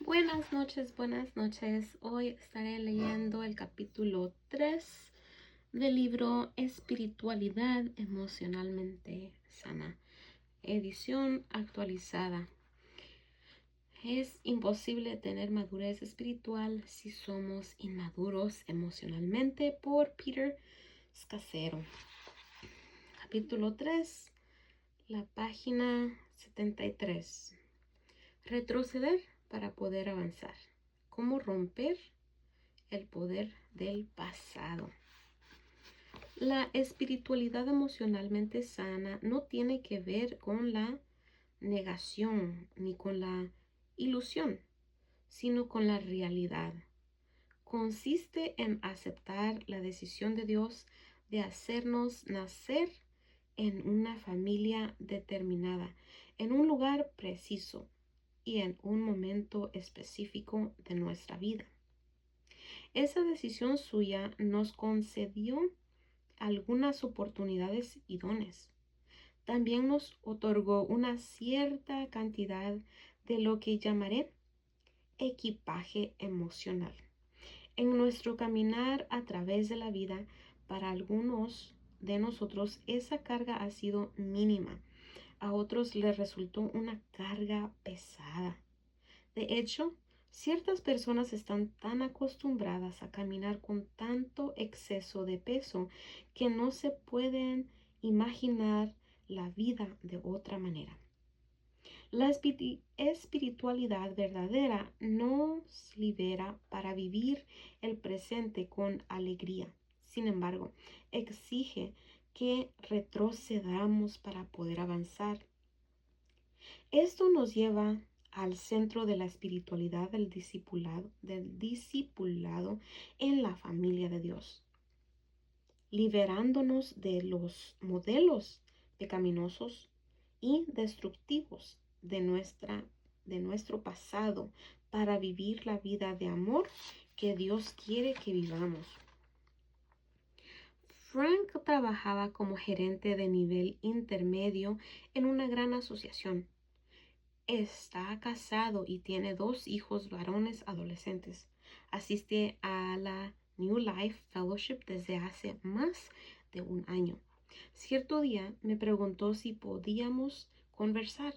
Buenas noches, buenas noches. Hoy estaré leyendo el capítulo 3 del libro Espiritualidad Emocionalmente Sana, edición actualizada. Es imposible tener madurez espiritual si somos inmaduros emocionalmente, por Peter Scazzero. Capítulo 3, la página 73. Retroceder para poder avanzar. ¿Cómo romper el poder del pasado? La espiritualidad emocionalmente sana no tiene que ver con la negación ni con la ilusión, sino con la realidad. Consiste en aceptar la decisión de Dios de hacernos nacer en una familia determinada, en un lugar preciso y en un momento específico de nuestra vida. Esa decisión suya nos concedió algunas oportunidades y dones. También nos otorgó una cierta cantidad de lo que llamaré equipaje emocional. En nuestro caminar a través de la vida, para algunos de nosotros esa carga ha sido mínima. A otros les resultó una carga pesada. De hecho, ciertas personas están tan acostumbradas a caminar con tanto exceso de peso que no se pueden imaginar la vida de otra manera. La espiritualidad verdadera nos libera para vivir el presente con alegría. Sin embargo, exige que retrocedamos para poder avanzar. Esto nos lleva al centro de la espiritualidad del discipulado en la familia de Dios, liberándonos de los modelos pecaminosos y destructivos de nuestro pasado para vivir la vida de amor que Dios quiere que vivamos. Frank trabajaba como gerente de nivel intermedio en una gran asociación. Está casado y tiene 2 hijos varones adolescentes. Asiste a la New Life Fellowship desde hace más de un año. Cierto día me preguntó si podíamos conversar.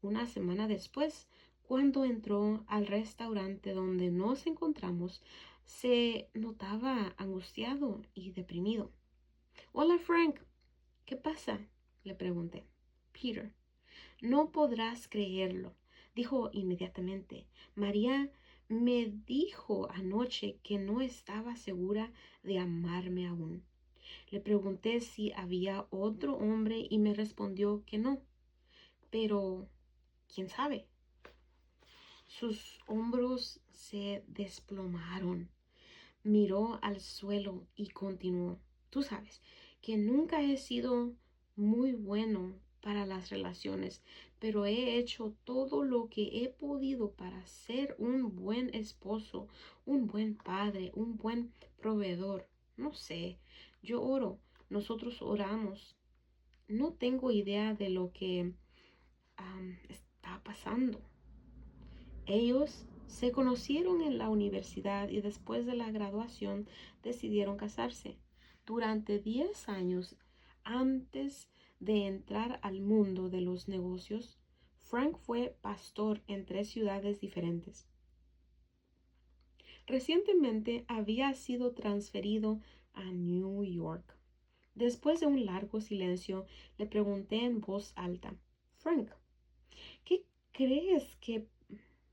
Una semana después, cuando entró al restaurante donde nos encontramos, se notaba angustiado y deprimido. Hola, Frank, ¿qué pasa?, le pregunté. Peter. No podrás creerlo, dijo inmediatamente. María me dijo anoche que no estaba segura de amarme aún. Le pregunté si había otro hombre y me respondió que no. Pero, ¿quién sabe? Sus hombros se desplomaron. Miró al suelo y continuó. Tú sabes que nunca he sido muy bueno para las relaciones, pero he hecho todo lo que he podido para ser un buen esposo, un buen padre, un buen proveedor. No sé, yo oro, nosotros oramos. No tengo idea de lo que está pasando. Ellos se conocieron en la universidad y después de la graduación decidieron casarse. Durante 10 años antes de entrar al mundo de los negocios, Frank fue pastor en 3 ciudades diferentes. Recientemente había sido transferido a New York. Después de un largo silencio, le pregunté en voz alta: Frank, ¿qué crees que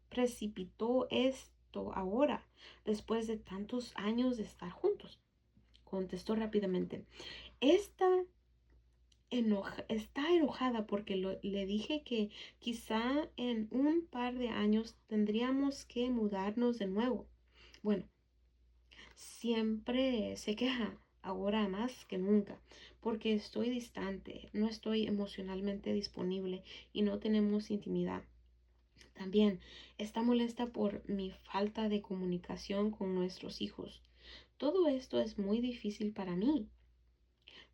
precipitó esto ahora, después de tantos años de estar juntos? Contestó rápidamente. Está enojada porque le dije que quizá en un par de años tendríamos que mudarnos de nuevo. Bueno, siempre se queja, ahora más que nunca, porque estoy distante, no estoy emocionalmente disponible y no tenemos intimidad. También está molesta por mi falta de comunicación con nuestros hijos. Todo esto es muy difícil para mí.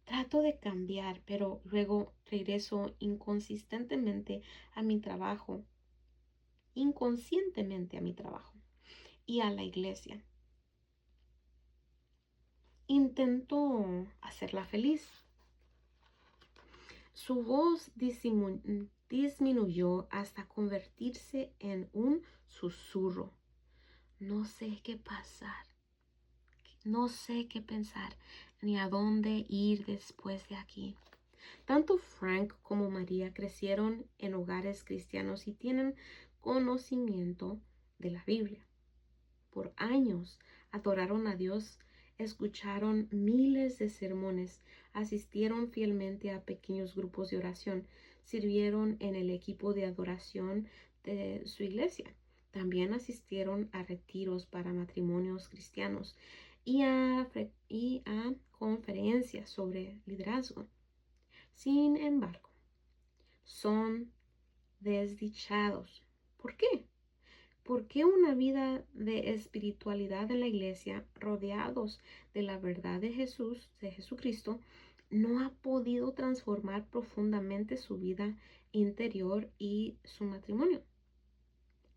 Trato de cambiar, pero luego regreso inconsistentemente a mi trabajo inconscientemente a mi trabajo y a la iglesia. Intento hacerla feliz. Su voz disminuyó hasta convertirse en un susurro. No sé qué pasar, no sé qué pensar, ni a dónde ir después de aquí. Tanto Frank como María crecieron en hogares cristianos y tienen conocimiento de la Biblia. Por años adoraron a Dios, escucharon miles de sermones, asistieron fielmente a pequeños grupos de oración, sirvieron en el equipo de adoración de su iglesia. También asistieron a retiros para matrimonios cristianos y a conferencias sobre liderazgo. Sin embargo, son desdichados. ¿Por qué? ¿Por qué una vida de espiritualidad en la iglesia, rodeados de la verdad de Jesús, de Jesucristo, no ha podido transformar profundamente su vida interior y su matrimonio?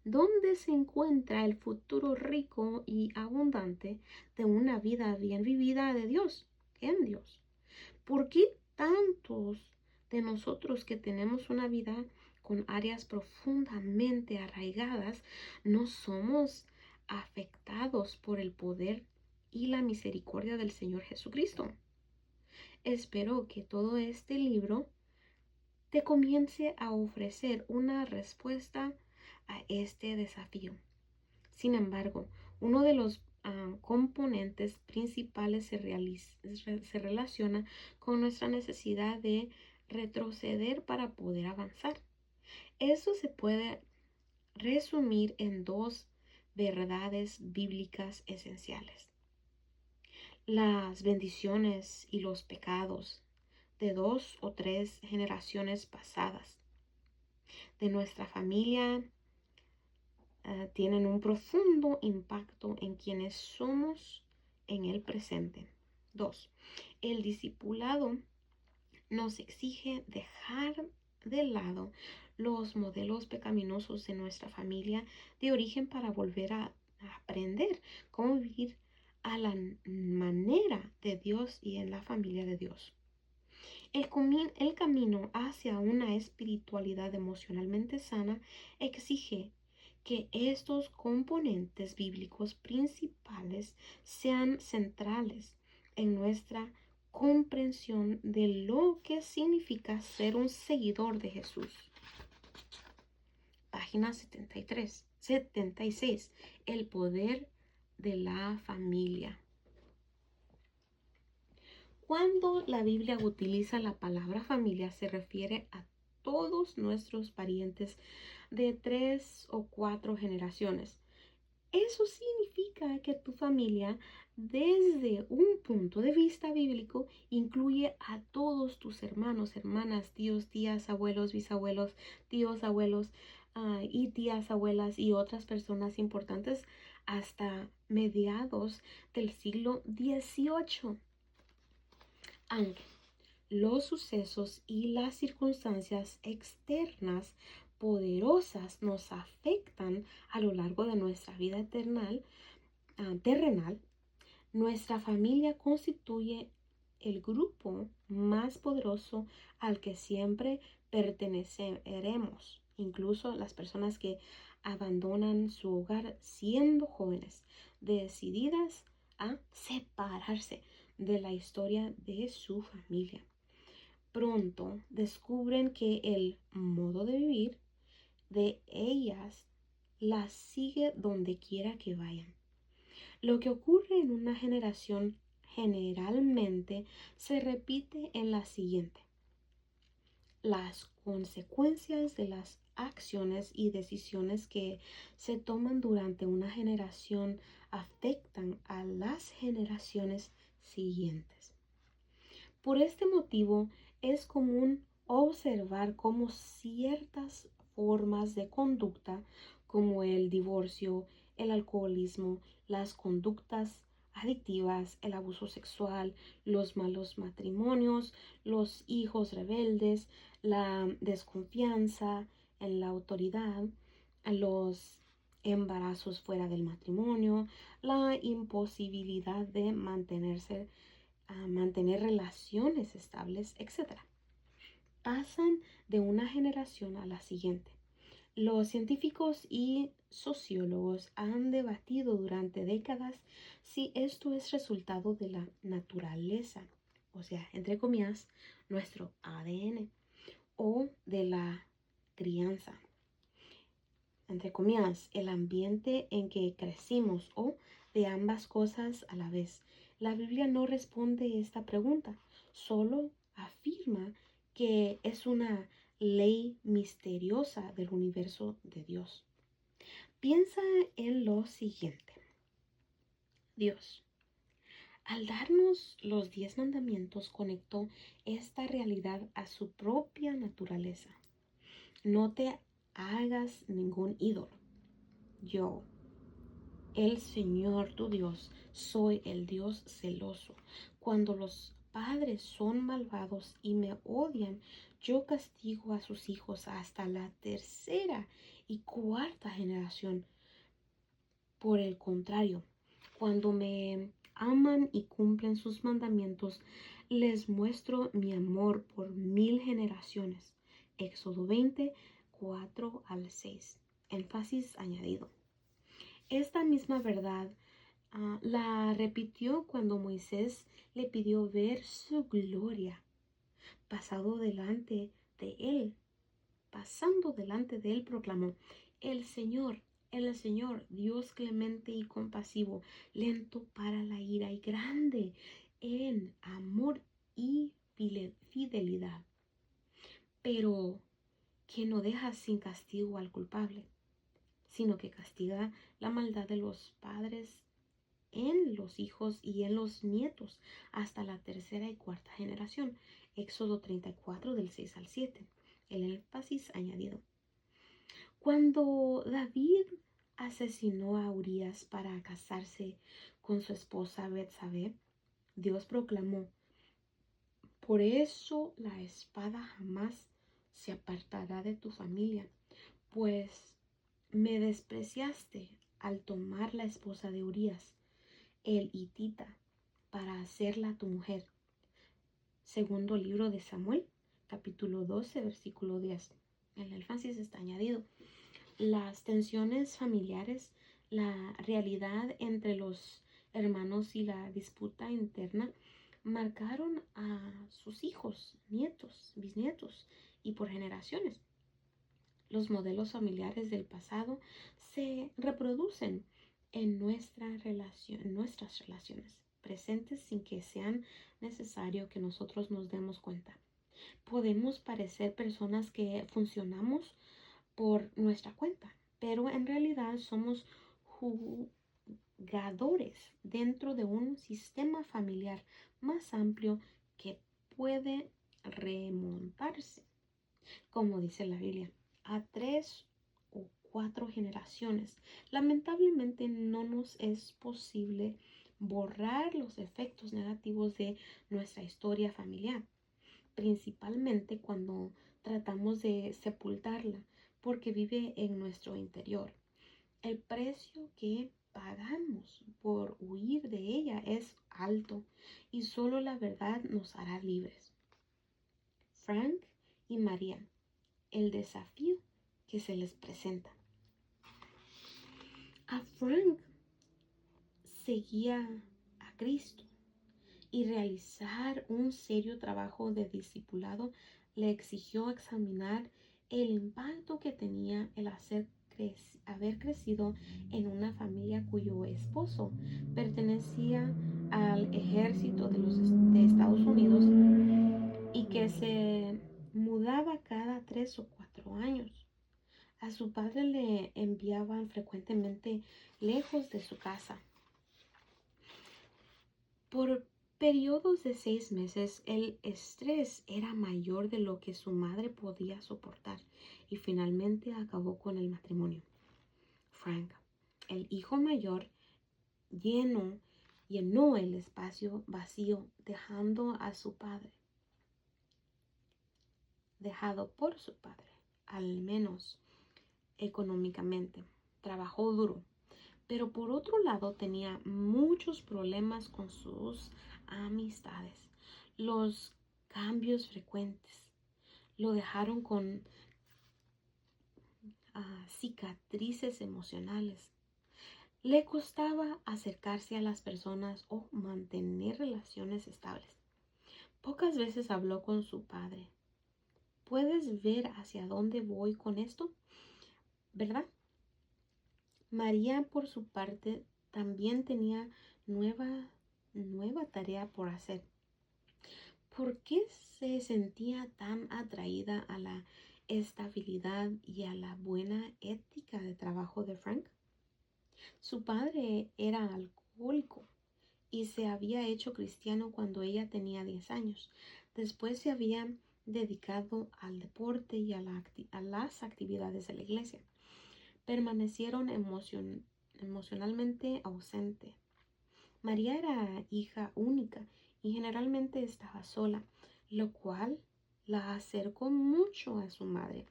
¿Dónde se encuentra el futuro rico y abundante de una vida bien vivida de Dios, en Dios? ¿Por qué tantos de nosotros que tenemos una vida con áreas profundamente arraigadas no somos afectados por el poder y la misericordia del Señor Jesucristo? Espero que todo este libro te comience a ofrecer una respuesta a este desafío. Sin embargo, uno de los componentes principales se relaciona con nuestra necesidad de retroceder para poder avanzar. Eso se puede resumir en dos verdades bíblicas esenciales: las bendiciones y los pecados de 2 o 3 generaciones pasadas de nuestra familia tienen un profundo impacto en quienes somos en el presente. 2. El discipulado nos exige dejar de lado los modelos pecaminosos de nuestra familia de origen para volver a aprender cómo vivir a la manera de Dios y en la familia de Dios. El camino hacia una espiritualidad emocionalmente sana exige que estos componentes bíblicos principales sean centrales en nuestra comprensión de lo que significa ser un seguidor de Jesús. Página 76. El poder de la familia. Cuando la Biblia utiliza la palabra familia, se refiere a todos nuestros parientes de 3 o 4 generaciones. Eso significa que tu familia, desde un punto de vista bíblico, incluye a todos tus hermanos, hermanas, tíos, tías, abuelos, bisabuelos, tíos, abuelos y tías, abuelas y otras personas importantes hasta mediados del siglo XVIII. Aunque los sucesos y las circunstancias externas poderosas nos afectan a lo largo de nuestra vida terrenal, nuestra familia constituye el grupo más poderoso al que siempre perteneceremos. Incluso las personas que abandonan su hogar siendo jóvenes, decididas a separarse de la historia de su familia. Pronto descubren que el modo de vivir de ellas las sigue donde quiera que vayan. Lo que ocurre en una generación generalmente se repite en la siguiente. Las consecuencias de las acciones y decisiones que se toman durante una generación afectan a las generaciones siguientes. Por este motivo, es común observar cómo ciertas formas de conducta, como el divorcio, el alcoholismo, las conductas adictivas, el abuso sexual, los malos matrimonios, los hijos rebeldes, la desconfianza en la autoridad, los embarazos fuera del matrimonio, la imposibilidad de mantener relaciones estables, etc. Pasan de una generación a la siguiente. Los científicos y sociólogos han debatido durante décadas si esto es resultado de la naturaleza, o sea, entre comillas, nuestro ADN, o de la crianza, entre comillas, el ambiente en que crecimos, o de ambas cosas a la vez. La Biblia no responde esta pregunta, solo afirma que es una ley misteriosa del universo de Dios. Piensa en lo siguiente. Dios, al darnos los 10 mandamientos, conectó esta realidad a su propia naturaleza. No te hagas ningún ídolo. Yo, el Señor tu Dios, soy el Dios celoso. Cuando los padres son malvados y me odian, yo castigo a sus hijos hasta la tercera y cuarta generación. Por el contrario, cuando me aman y cumplen sus mandamientos, les muestro mi amor por 1000 generaciones. Éxodo 20, 4 al 6. Énfasis añadido. Esta misma verdad la repitió cuando Moisés le pidió ver su gloria, pasando delante de él, proclamó: el Señor, Dios clemente y compasivo, lento para la ira y grande en amor y fidelidad, pero que no deja sin castigo al culpable, sino que castiga la maldad de los padres en los hijos y en los nietos hasta la tercera y cuarta generación. Éxodo 34 del 6 al 7. El énfasis añadido. Cuando David asesinó a Urías para casarse con su esposa Betsabé, Dios proclamó: por eso la espada jamás se apartará de tu familia, pues me despreciaste al tomar la esposa de Urías, el hitita, para hacerla tu mujer. Segundo libro de Samuel, capítulo 12, versículo 10. El énfasis está añadido. Las tensiones familiares, la realidad entre los hermanos y la disputa interna marcaron a sus hijos, nietos, bisnietos y por generaciones. Los modelos familiares del pasado se reproducen en nuestras relaciones presentes sin que sea necesario que nosotros nos demos cuenta. Podemos parecer personas que funcionamos por nuestra cuenta, pero en realidad somos jugadores dentro de un sistema familiar más amplio que puede remontarse, como dice la Biblia, a 3 o 4 generaciones. Lamentablemente no nos es posible borrar los efectos negativos de nuestra historia familiar, principalmente cuando tratamos de sepultarla, porque vive en nuestro interior. El precio que pagamos por huir de ella es alto y solo la verdad nos hará libres. Frank y María, el desafío que se les presenta. A Frank seguía a Cristo y realizar un serio trabajo de discipulado le exigió examinar el impacto que tenía el haber crecido en una familia cuyo esposo pertenecía al ejército de Estados Unidos y que se mudaba cada 3 o 4 años. A su padre le enviaban frecuentemente lejos de su casa. Por periodos de 6 meses, el estrés era mayor de lo que su madre podía soportar y finalmente acabó con el matrimonio. Frank, el hijo mayor, llenó el espacio vacío, dejado por su padre, al menos económicamente. Trabajó duro. Pero por otro lado tenía muchos problemas con sus amistades. Los cambios frecuentes lo dejaron con cicatrices emocionales. Le costaba acercarse a las personas o mantener relaciones estables. Pocas veces habló con su padre. ¿Puedes ver hacia dónde voy con esto? ¿Verdad? María, por su parte, también tenía nueva tarea por hacer. ¿Por qué se sentía tan atraída a la estabilidad y a la buena ética de trabajo de Frank? Su padre era alcohólico y se había hecho cristiano cuando ella tenía 10 años. Después se había dedicado al deporte y a las actividades de la iglesia. Permanecieron emocionalmente ausente. María era hija única y generalmente estaba sola, lo cual la acercó mucho a su madre.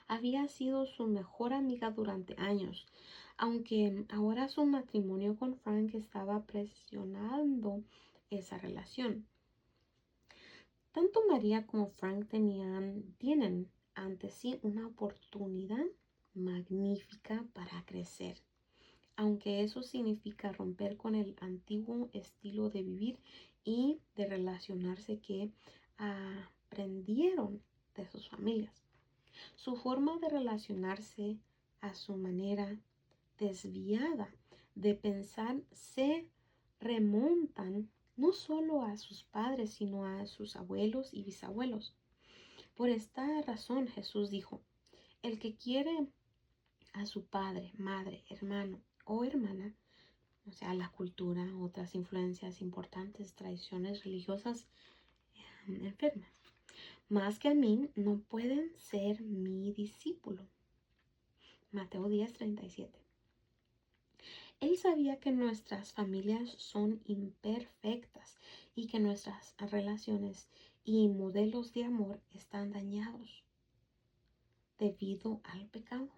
Había sido su mejor amiga durante años, aunque ahora su matrimonio con Frank estaba presionando esa relación. Tanto María como Frank tienen ante sí una oportunidad magnífica para crecer, aunque eso significa romper con el antiguo estilo de vivir y de relacionarse que aprendieron de sus familias. Su forma de relacionarse, a su manera desviada de pensar, se remontan no solo a sus padres, sino a sus abuelos y bisabuelos. Por esta razón Jesús dijo: el que quiere a su padre, madre, hermano o hermana, o sea, la cultura, otras influencias importantes, tradiciones religiosas enfermas, más que a mí, no pueden ser mi discípulo. Mateo 10:37. Él sabía que nuestras familias son imperfectas y que nuestras relaciones y modelos de amor están dañados debido al pecado.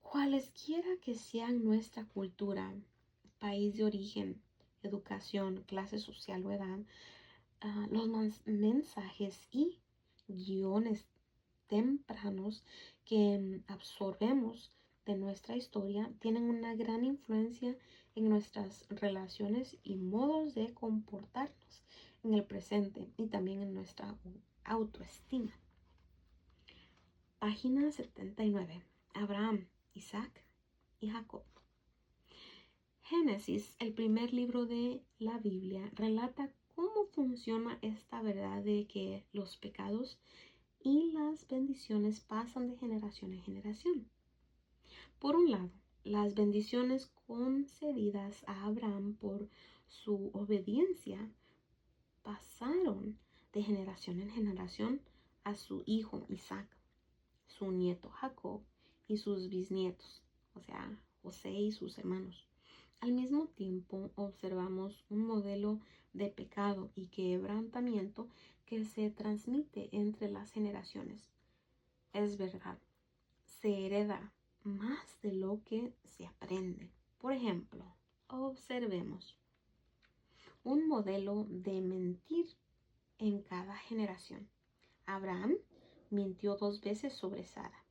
Cualesquiera que sean nuestra cultura, país de origen, educación, clase social o edad, los mensajes y guiones tempranos que absorbemos de nuestra historia tienen una gran influencia en nuestras relaciones y modos de comportarnos en el presente y también en nuestra autoestima. Página 79. Abraham, Isaac y Jacob. Génesis, el primer libro de la Biblia, relata cómo funciona esta verdad de que los pecados y las bendiciones pasan de generación en generación. Por un lado, las bendiciones concedidas a Abraham por su obediencia pasaron de generación en generación a su hijo Isaac, su nieto Jacob y sus bisnietos, o sea, José y sus hermanos. Al mismo tiempo, observamos un modelo de pecado y quebrantamiento que se transmite entre las generaciones. Es verdad, se hereda más de lo que se aprende. Por ejemplo, observemos un modelo de mentir en cada generación. Abraham mintió 2 veces sobre Sara.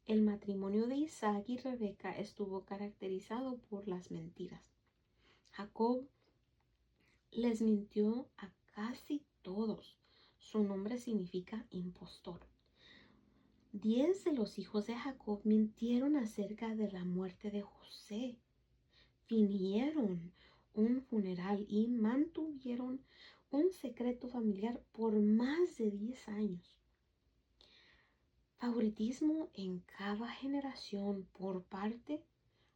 El matrimonio de Isaac y Rebeca estuvo caracterizado por las mentiras. Jacob les mintió a casi todos. Su nombre significa impostor. 10 de los hijos de Jacob mintieron acerca de la muerte de José. Fingieron un funeral y mantuvieron un secreto familiar por más de 10 años. Favoritismo en cada generación por parte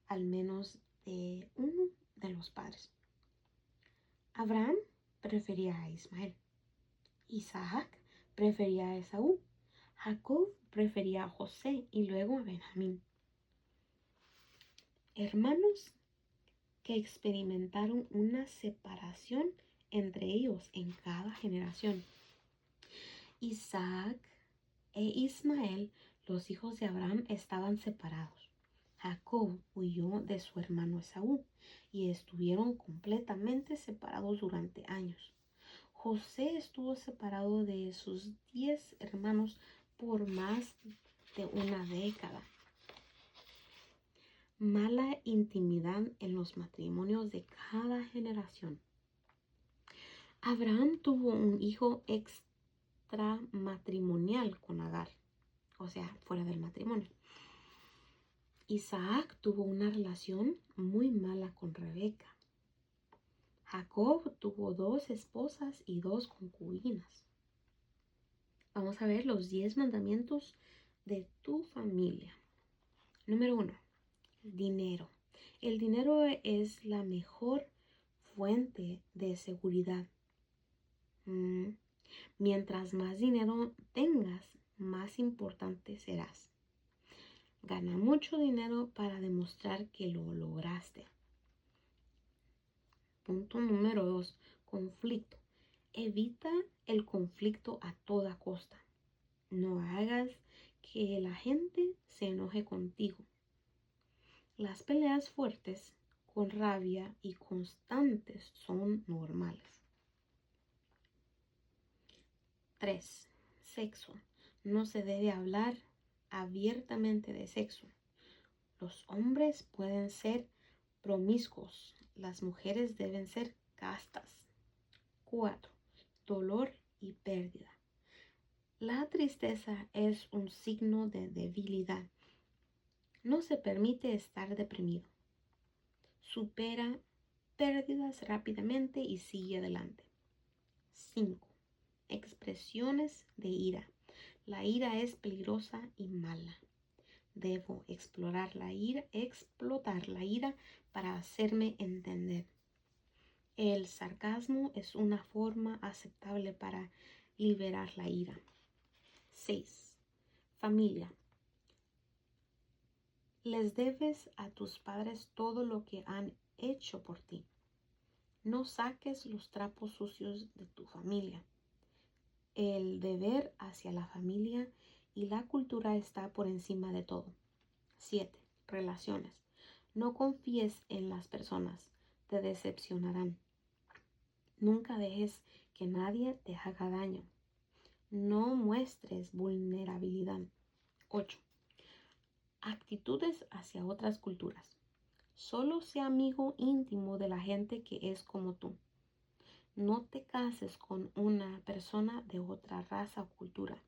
al menos de uno de los padres. Abraham prefería a Ismael. Isaac prefería a Esaú. Jacob prefería a José y luego a Benjamín. Hermanos que experimentaron una separación entre ellos en cada generación. Isaac e Ismael Los hijos de Abraham estaban separados. Jacob huyó de su hermano Esaú y estuvieron completamente separados durante años. José estuvo separado de sus 10 hermanos por más de una década. Mala intimidad en los matrimonios de cada generación. Abraham tuvo un hijo extramatrimonial con Agar, o sea, fuera del matrimonio. Isaac tuvo una relación muy mala con Rebeca. Jacob tuvo 2 esposas y 2 concubinas. Vamos a ver los 10 mandamientos de tu familia. Número 1. Dinero. El dinero es la mejor fuente de seguridad. Mientras más dinero tengas, más importante serás. Gana mucho dinero para demostrar que lo lograste. Punto número 2. Conflicto. Evita el conflicto a toda costa. No hagas que la gente se enoje contigo. Las peleas fuertes, con rabia y constantes son normales. 3. Sexo. No se debe hablar abiertamente de sexo. Los hombres pueden ser promiscuos. Las mujeres deben ser castas. 4. Dolor y pérdida. La tristeza es un signo de debilidad. No se permite estar deprimido. Supera pérdidas rápidamente y sigue adelante. 5. Expresiones de ira. La ira es peligrosa y mala. Debo explotar la ira para hacerme entender. El sarcasmo es una forma aceptable para liberar la ira. 6. Familia. Les debes a tus padres todo lo que han hecho por ti. No saques los trapos sucios de tu familia. El deber hacia la familia y la cultura está por encima de todo. 7. Relaciones. No confíes en las personas, te decepcionarán. Nunca dejes que nadie te haga daño. No muestres vulnerabilidad. 8. Actitudes hacia otras culturas. Solo sea amigo íntimo de la gente que es como tú. No te cases con una persona de otra raza o cultura.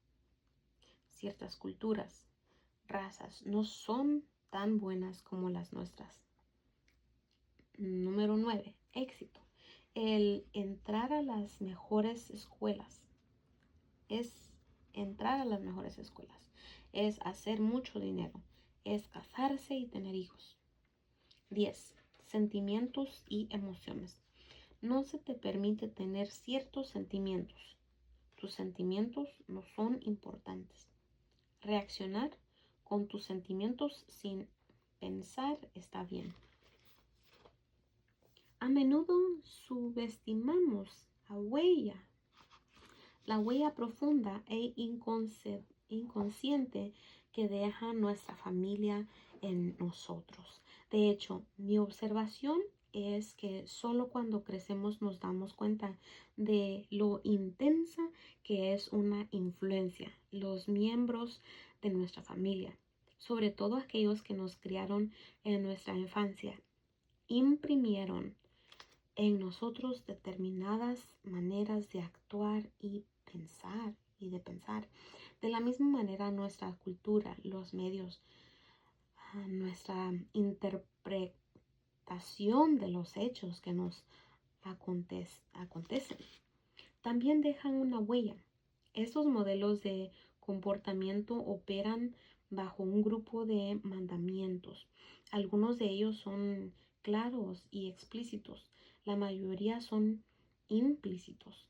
Ciertas culturas, razas, no son tan buenas como las nuestras. Número 9. Éxito. El entrar a las mejores escuelas. Es hacer mucho dinero. Es casarse y tener hijos. 10. Sentimientos y emociones. No se te permite tener ciertos sentimientos. Tus sentimientos no son importantes. Reaccionar con tus sentimientos sin pensar está bien. A menudo subestimamos la huella profunda e inconsciente que deja nuestra familia en nosotros. De hecho, mi observación es que solo cuando crecemos nos damos cuenta de lo intensa que es una influencia, los miembros de nuestra familia, sobre todo aquellos que nos criaron en nuestra infancia, imprimieron en nosotros determinadas maneras de actuar y pensar. De la misma manera, nuestra cultura, los medios, nuestra interpretación de los hechos que nos acontecen, también dejan una huella. Estos modelos de comportamiento operan bajo un grupo de mandamientos. Algunos de ellos son claros y explícitos. La mayoría son implícitos.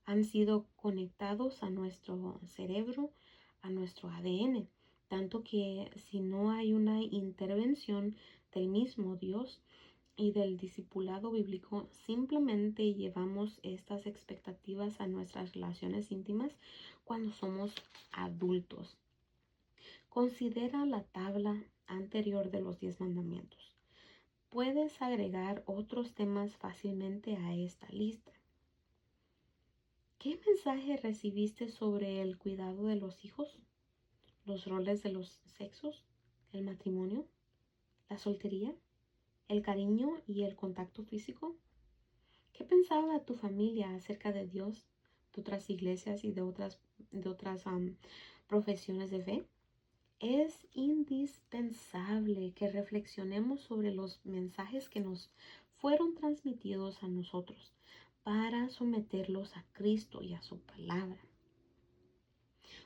Han sido conectados a nuestro cerebro, a nuestro ADN, tanto que si no hay una intervención del mismo Dios y del discipulado bíblico, simplemente llevamos estas expectativas a nuestras relaciones íntimas cuando somos adultos. Considera la tabla anterior de los 10 mandamientos. Puedes agregar otros temas fácilmente a esta lista. ¿Qué mensaje recibiste sobre el cuidado de los hijos, los roles de los sexos, el matrimonio, la soltería, el cariño y el contacto físico? ¿Qué pensaba tu familia acerca de Dios, de otras iglesias y de otras profesiones de fe? Es indispensable que reflexionemos sobre los mensajes que nos fueron transmitidos a nosotros para someterlos a Cristo y a su palabra.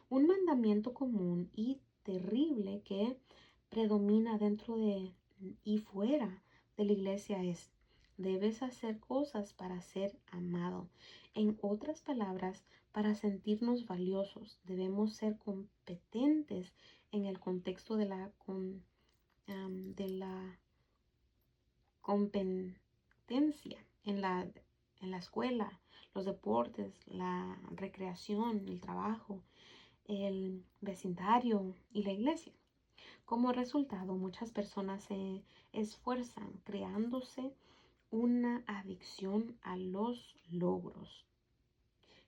Un mandamiento común y terrible que predomina dentro de y fuera de la iglesia es: debes hacer cosas para ser amado. En otras palabras, para sentirnos valiosos, debemos ser competentes en el contexto de la competencia en la escuela, los deportes, la recreación, el trabajo, el vecindario y la iglesia. Como resultado, muchas personas se esfuerzan creándose una adicción a los logros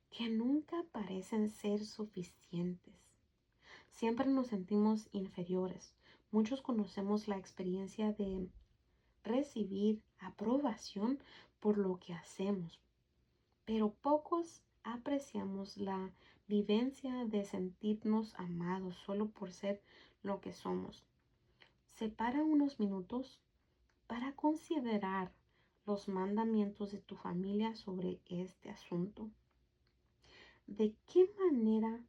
que nunca parecen ser suficientes. Siempre nos sentimos inferiores. Muchos conocemos la experiencia de recibir aprobación por lo que hacemos, pero pocos apreciamos la vivencia de sentirnos amados solo por ser lo que somos. Separa unos minutos para considerar los mandamientos de tu familia sobre este asunto. ¿De qué manera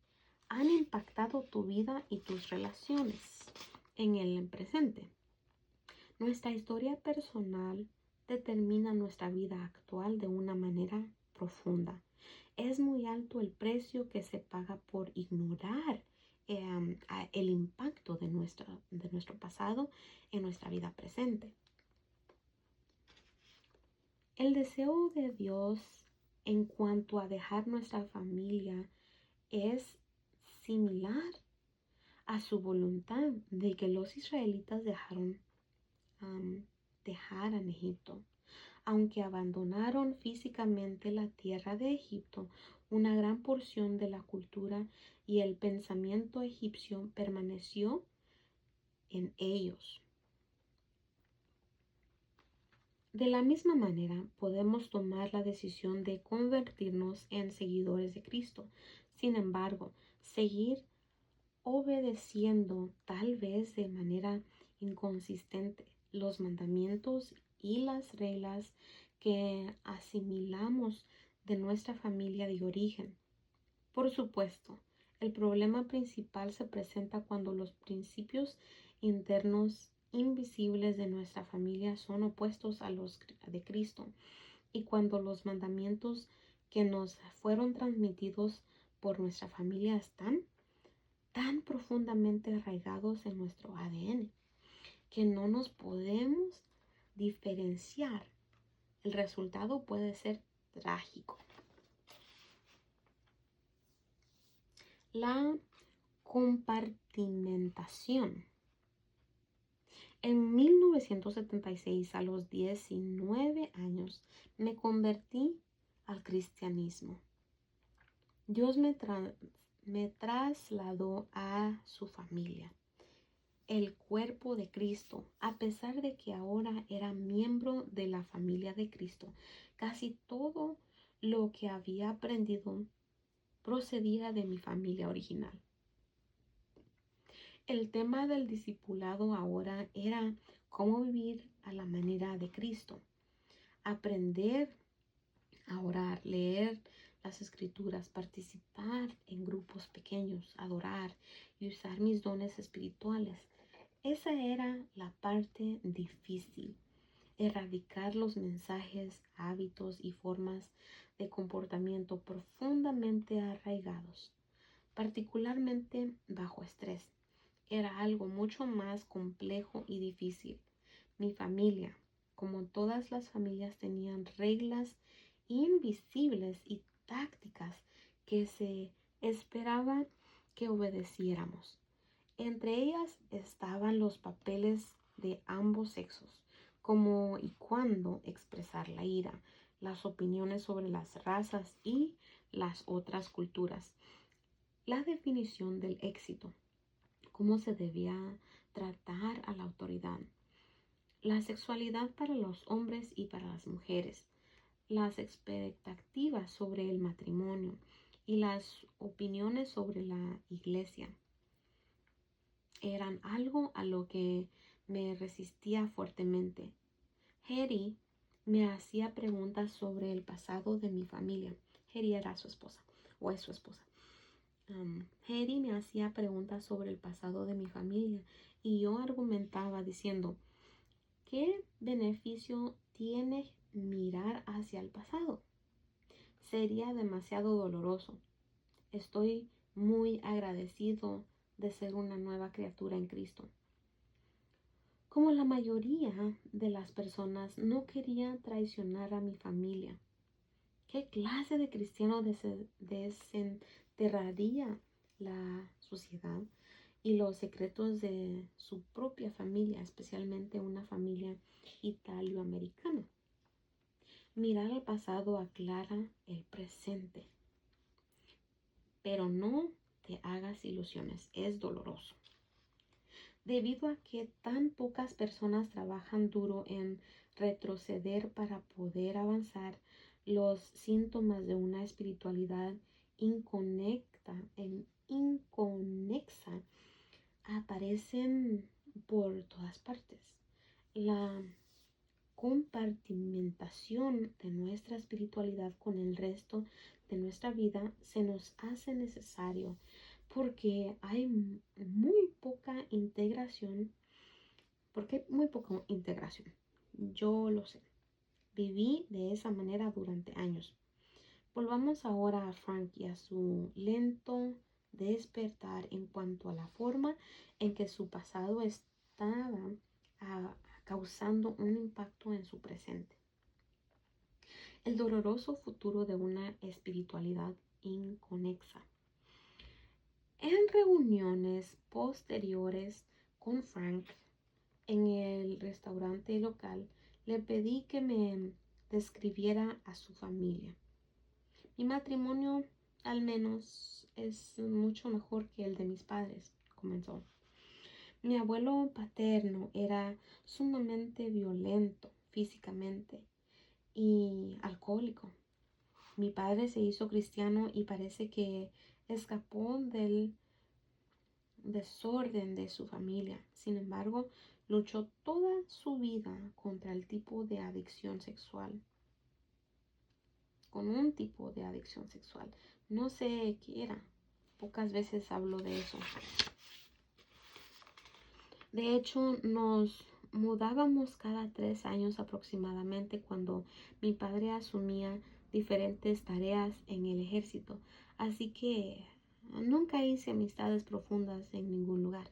han impactado tu vida y tus relaciones en el presente? Nuestra historia personal determina nuestra vida actual de una manera profunda. Es muy alto el precio que se paga por ignorar el impacto de nuestro pasado en nuestra vida presente. El deseo de Dios en cuanto a dejar nuestra familia es similar a su voluntad de que los israelitas dejaran Egipto. Aunque abandonaron físicamente la tierra de Egipto, una gran porción de la cultura y el pensamiento egipcio permaneció en ellos. De la misma manera, podemos tomar la decisión de convertirnos en seguidores de Cristo. Sin embargo, seguir obedeciendo, tal vez de manera inconsistente, los mandamientos y las reglas que asimilamos de nuestra familia de origen. Por supuesto, el problema principal se presenta cuando los principios internos invisibles de nuestra familia son opuestos a los de Cristo, y cuando los mandamientos que nos fueron transmitidos por nuestra familia están tan profundamente arraigados en nuestro ADN que no nos podemos diferenciar. El resultado puede ser trágico. La compartimentación. En 1976, a los 19 años, me convertí al cristianismo. Dios me trasladó a su familia, el cuerpo de Cristo. A pesar de que ahora era miembro de la familia de Cristo, casi todo lo que había aprendido procedía de mi familia original. El tema del discipulado ahora era cómo vivir a la manera de Cristo, aprender a orar, leer las escrituras, participar en grupos pequeños, adorar y usar mis dones espirituales. Esa era la parte difícil: erradicar los mensajes, hábitos y formas de comportamiento profundamente arraigados, particularmente bajo estrés. Era algo mucho más complejo y difícil. Mi familia, como todas las familias, tenían reglas invisibles y tácticas que se esperaba que obedeciéramos. Entre ellas estaban los papeles de ambos sexos, cómo y cuándo expresar la ira, las opiniones sobre las razas y las otras culturas, la definición del éxito, cómo se debía tratar a la autoridad, la sexualidad para los hombres y para las mujeres, las expectativas sobre el matrimonio y las opiniones sobre la iglesia. Eran algo a lo que me resistía fuertemente. Hetty me hacía preguntas sobre el pasado de mi familia. Hetty era su esposa, o es su esposa. Hetty me hacía preguntas sobre el pasado de mi familia y yo argumentaba diciendo, ¿qué beneficio tiene mirar hacia el pasado? Sería demasiado doloroso. Estoy muy agradecido de ser una nueva criatura en Cristo. Como la mayoría de las personas, no quería traicionar a mi familia. ¿Qué clase de cristiano desenterraría la sociedad y los secretos de su propia familia, especialmente una familia italoamericana? Mirar al pasado aclara el presente, pero no te hagas ilusiones, es doloroso. Debido a que tan pocas personas trabajan duro en retroceder para poder avanzar, los síntomas de una espiritualidad inconexa aparecen por todas partes. La compartimentación de nuestra espiritualidad con el resto de nuestra vida se nos hace necesario porque hay muy poca integración. Yo lo sé. Viví de esa manera durante años. Volvamos ahora a Frank y a su lento despertar en cuanto a la forma en que su pasado estaba causando un impacto en su presente. El doloroso futuro de una espiritualidad inconexa. En reuniones posteriores con Frank en el restaurante local, le pedí que me describiera a su familia. Mi matrimonio, al menos, es mucho mejor que el de mis padres, comenzó. Mi abuelo paterno era sumamente violento físicamente y alcohólico. Mi padre se hizo cristiano y parece que escapó del desorden de su familia. Sin embargo, luchó toda su vida contra el tipo de adicción sexual. Con un tipo de adicción sexual. No sé qué era. Pocas veces hablo de eso. De hecho, nos mudábamos cada 3 años aproximadamente cuando mi padre asumía diferentes tareas en el ejército. Así que nunca hice amistades profundas en ningún lugar.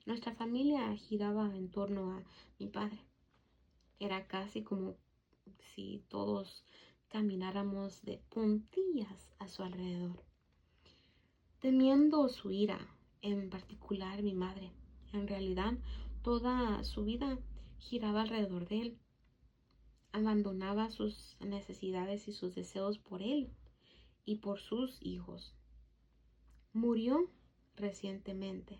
Nuestra familia giraba en torno a mi padre. Era casi como si todos camináramos de puntillas a su alrededor. Temiendo su ira, en particular mi madre. En realidad, toda su vida giraba alrededor de él. Abandonaba sus necesidades y sus deseos por él y por sus hijos. Murió recientemente.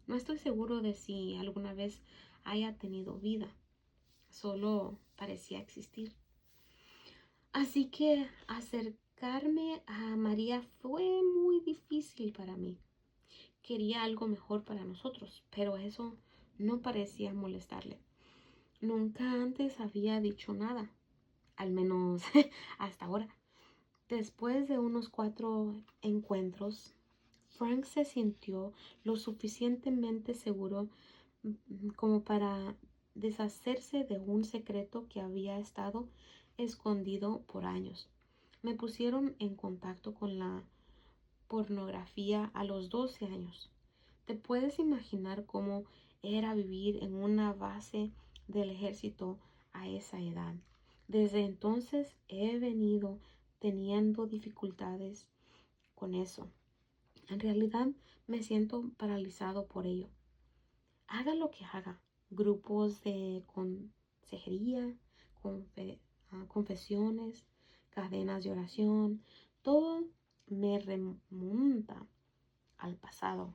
No estoy seguro de si alguna vez haya tenido vida. Solo parecía existir. Así que acercarme a María fue muy difícil para mí. Quería algo mejor para nosotros, pero eso no parecía molestarle. Nunca antes había dicho nada, al menos hasta ahora. Después de unos 4 encuentros, Frank se sintió lo suficientemente seguro como para deshacerse de un secreto que había estado escondido por años. Me pusieron en contacto con la pornografía a los 12 años. ¿Te puedes imaginar cómo era vivir en una base del ejército a esa edad? Desde entonces he venido teniendo dificultades con eso. En realidad Me siento paralizado por ello. Haga lo que haga, grupos de consejería, confesiones, cadenas de oración, todo me remonta al pasado.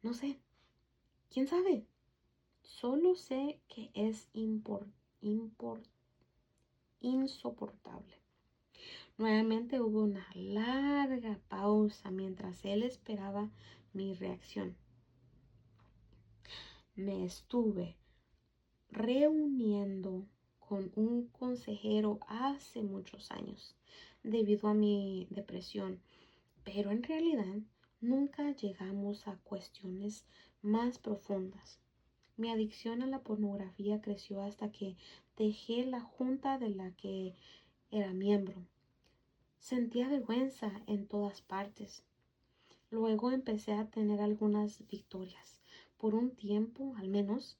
No sé, quién sabe. Solo sé que es insoportable. Nuevamente hubo una larga pausa mientras él esperaba mi reacción. Me estuve reuniendo con un consejero hace muchos años debido a mi depresión, pero en realidad nunca llegamos a cuestiones más profundas. Mi adicción a la pornografía creció hasta que dejé la junta de la que era miembro. Sentía vergüenza en todas partes. Luego empecé a tener algunas victorias. Por un tiempo, al menos,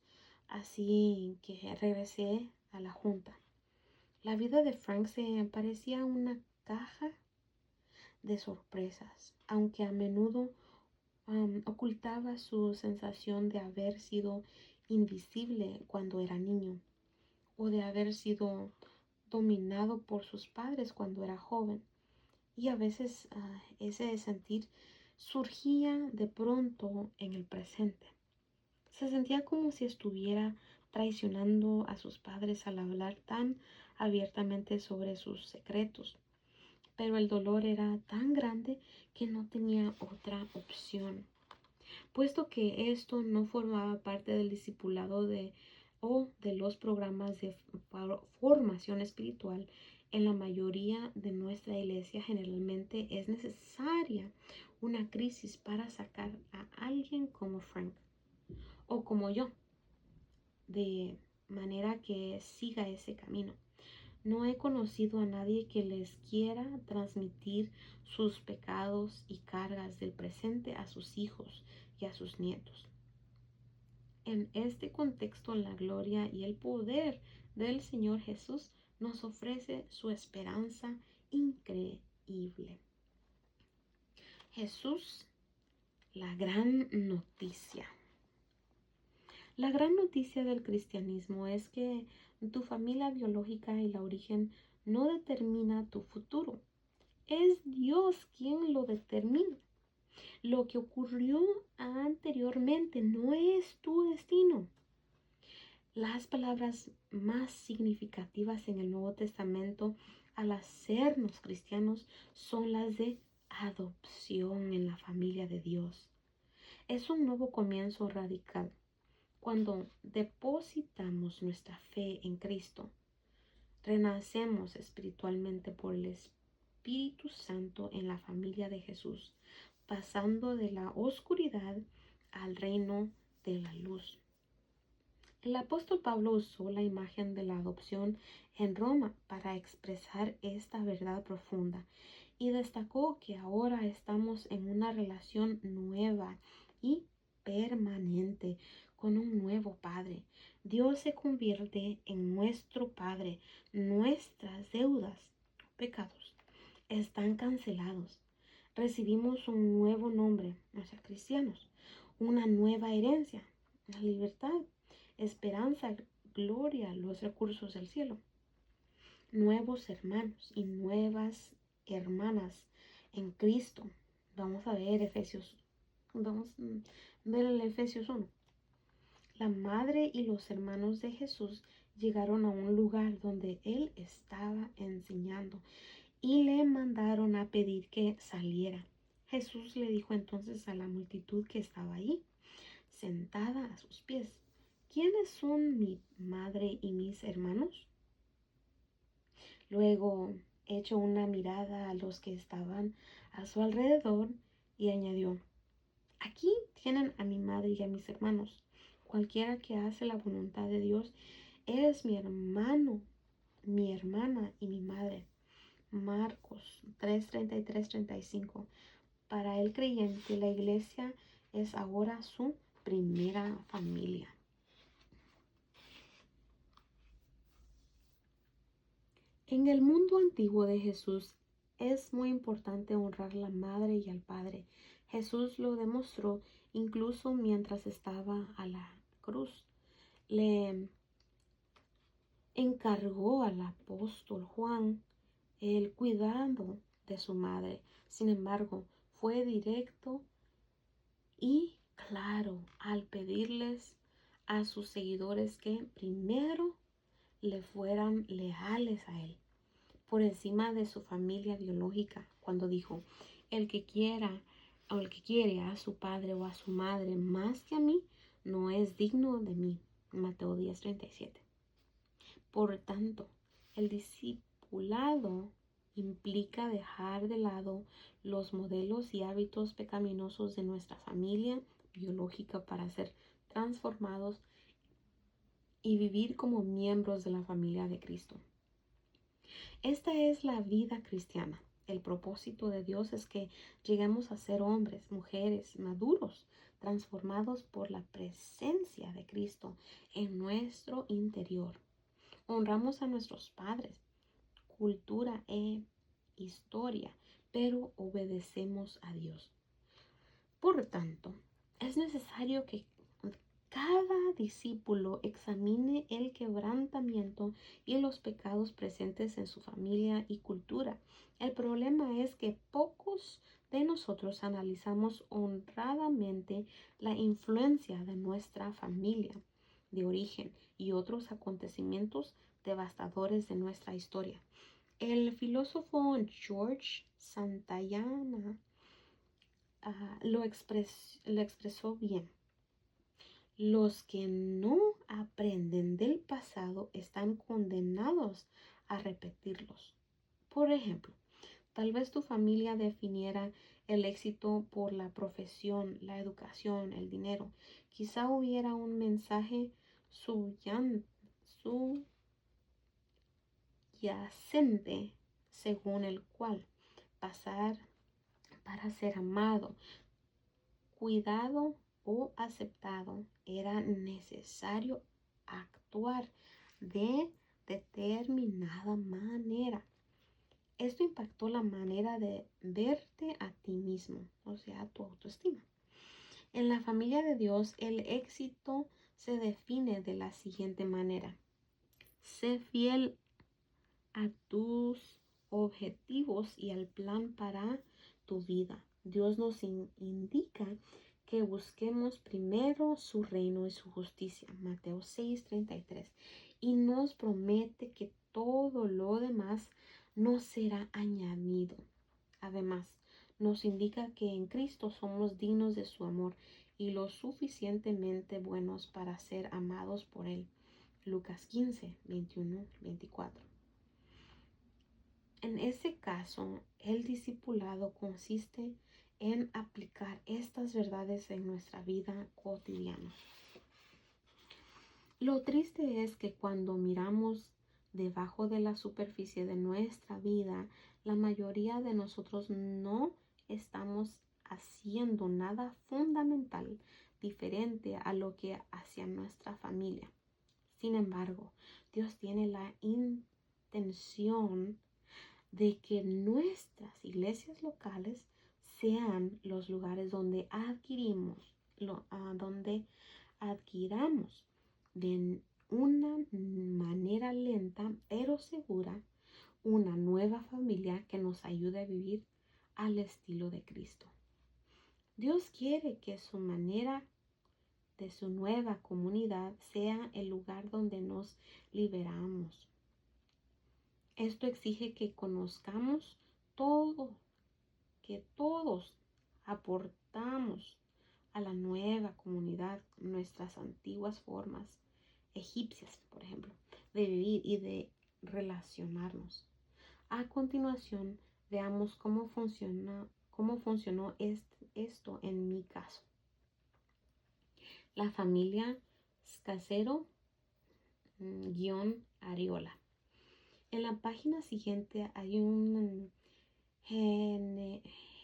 así que regresé a la junta. La vida de Frank se parecía una caja de sorpresas, aunque a menudo ocultaba su sensación de haber sido invisible cuando era niño o de haber sido dominado por sus padres cuando era joven. Y a veces ese sentir surgía de pronto en el presente. Se sentía como si estuviera traicionando a sus padres al hablar tan abiertamente sobre sus secretos. Pero el dolor era tan grande que no tenía otra opción. Puesto que esto no formaba parte del discipulado o de los programas de formación espiritual, en la mayoría de nuestra iglesia generalmente es necesaria una crisis para sacar a alguien como Frank o como yo, de manera que siga ese camino. No he conocido a nadie que les quiera transmitir sus pecados y cargas del presente a sus hijos y a sus nietos. En este contexto, la gloria y el poder del Señor Jesús nos ofrece su esperanza increíble. Jesús, la gran noticia. La gran noticia del cristianismo es que tu familia biológica y la origen no determina tu futuro. Es Dios quien lo determina. Lo que ocurrió anteriormente no es tu destino. Las palabras más significativas en el Nuevo Testamento al hacernos cristianos son las de adopción en la familia de Dios. Es un nuevo comienzo radical. Cuando depositamos nuestra fe en Cristo, renacemos espiritualmente por el Espíritu Santo en la familia de Jesús, pasando de la oscuridad al reino de la luz. El apóstol Pablo usó la imagen de la adopción en Roma para expresar esta verdad profunda y destacó que ahora estamos en una relación nueva y permanente con un nuevo Padre. Dios se convierte en nuestro Padre. Nuestras deudas, pecados, están cancelados. Recibimos un nuevo nombre, o sea, cristianos, una nueva herencia, la libertad, esperanza, gloria, los recursos del cielo. Nuevos hermanos y nuevas hermanas en Cristo. Vamos a ver vamos a ver el Efesios 1. La madre y los hermanos de Jesús llegaron a un lugar donde él estaba enseñando y le mandaron a pedir que saliera. Jesús le dijo entonces a la multitud que estaba ahí, sentada a sus pies: ¿quiénes son mi madre y mis hermanos? Luego echó una mirada a los que estaban a su alrededor y añadió: aquí tienen a mi madre y a mis hermanos. Cualquiera que hace la voluntad de Dios es mi hermano, mi hermana y mi madre. Marcos 3:33-35. Para el creyente, la iglesia es ahora su primera familia. En el mundo antiguo de Jesús es muy importante honrar a la madre y al padre. Jesús lo demostró incluso mientras estaba a la cruz. Le encargó al apóstol Juan el cuidado de su madre. Sin embargo, fue directo y claro al pedirles a sus seguidores que primero le fueran leales a él, por encima de su familia biológica, cuando dijo, el que quiera o el que quiere a su padre o a su madre más que a mí, no es digno de mí. Mateo 10:37. Por tanto, el discipulado implica dejar de lado los modelos y hábitos pecaminosos de nuestra familia biológica para ser transformados y vivir como miembros de la familia de Cristo. Esta es la vida cristiana. El propósito de Dios es que lleguemos a ser hombres, mujeres maduros, transformados por la presencia de Cristo en nuestro interior. Honramos a nuestros padres, cultura e historia, pero obedecemos a Dios. Por tanto, es necesario que cada discípulo examine el quebrantamiento y los pecados presentes en su familia y cultura. El problema es que pocos de nosotros analizamos honradamente la influencia de nuestra familia de origen y otros acontecimientos devastadores de nuestra historia. El filósofo George Santayana lo expresó bien. Los que no aprenden del pasado están condenados a repetirlos. Por ejemplo, tal vez tu familia definiera el éxito por la profesión, la educación, el dinero. Quizá hubiera un mensaje subyacente según el cual pasar para ser amado, cuidado o aceptado, era necesario actuar de determinada manera. Esto impactó la manera de verte a ti mismo, o sea, tu autoestima. En la familia de Dios, el éxito se define de la siguiente manera. Sé fiel a tus objetivos y al plan para tu vida. Dios nos indica que busquemos primero su reino y su justicia, Mateo 6:33, y nos promete que todo lo demás nos será añadido. Además, nos indica que en Cristo somos dignos de su amor y lo suficientemente buenos para ser amados por Él. Lucas 15:21-24. En ese caso, el discipulado consiste en aplicar estas verdades en nuestra vida cotidiana. Lo triste es que cuando miramos debajo de la superficie de nuestra vida, la mayoría de nosotros no estamos haciendo nada fundamental diferente a lo que hacía nuestra familia. Sin embargo, Dios tiene la intención de que nuestras iglesias locales sean los lugares donde adquiramos de una manera lenta pero segura una nueva familia que nos ayude a vivir al estilo de Cristo. Dios quiere que su manera de su nueva comunidad sea el lugar donde nos liberamos. Esto exige que conozcamos que todos aportamos a la nueva comunidad nuestras antiguas formas egipcias, por ejemplo, de vivir y de relacionarnos. A continuación, veamos cómo funcionó esto en mi caso. La familia Scasero-Ariola. En la página siguiente hay un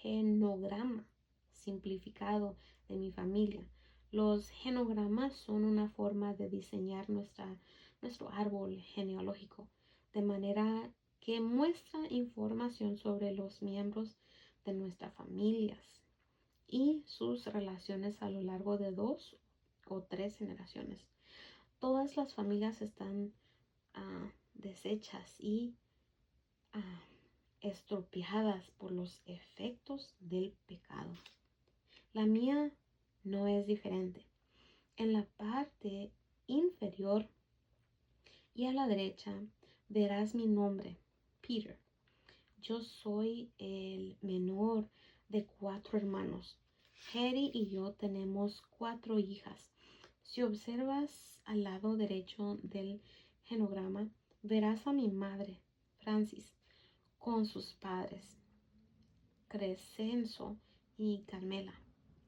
genograma simplificado de mi familia. Los genogramas son una forma de diseñar nuestro árbol genealógico, de manera que muestra información sobre los miembros de nuestras familias y sus relaciones a lo largo de 2 o 3 generaciones. Todas las familias están deshechas y estropeadas por los efectos del pecado. La mía no es diferente. En la parte inferior y a la derecha verás mi nombre, Peter. Yo soy el menor de 4 hermanos. Harry y yo tenemos 4 hijas. Si observas al lado derecho del genograma, verás a mi madre, Francis, con sus padres, Crescenzo y Carmela.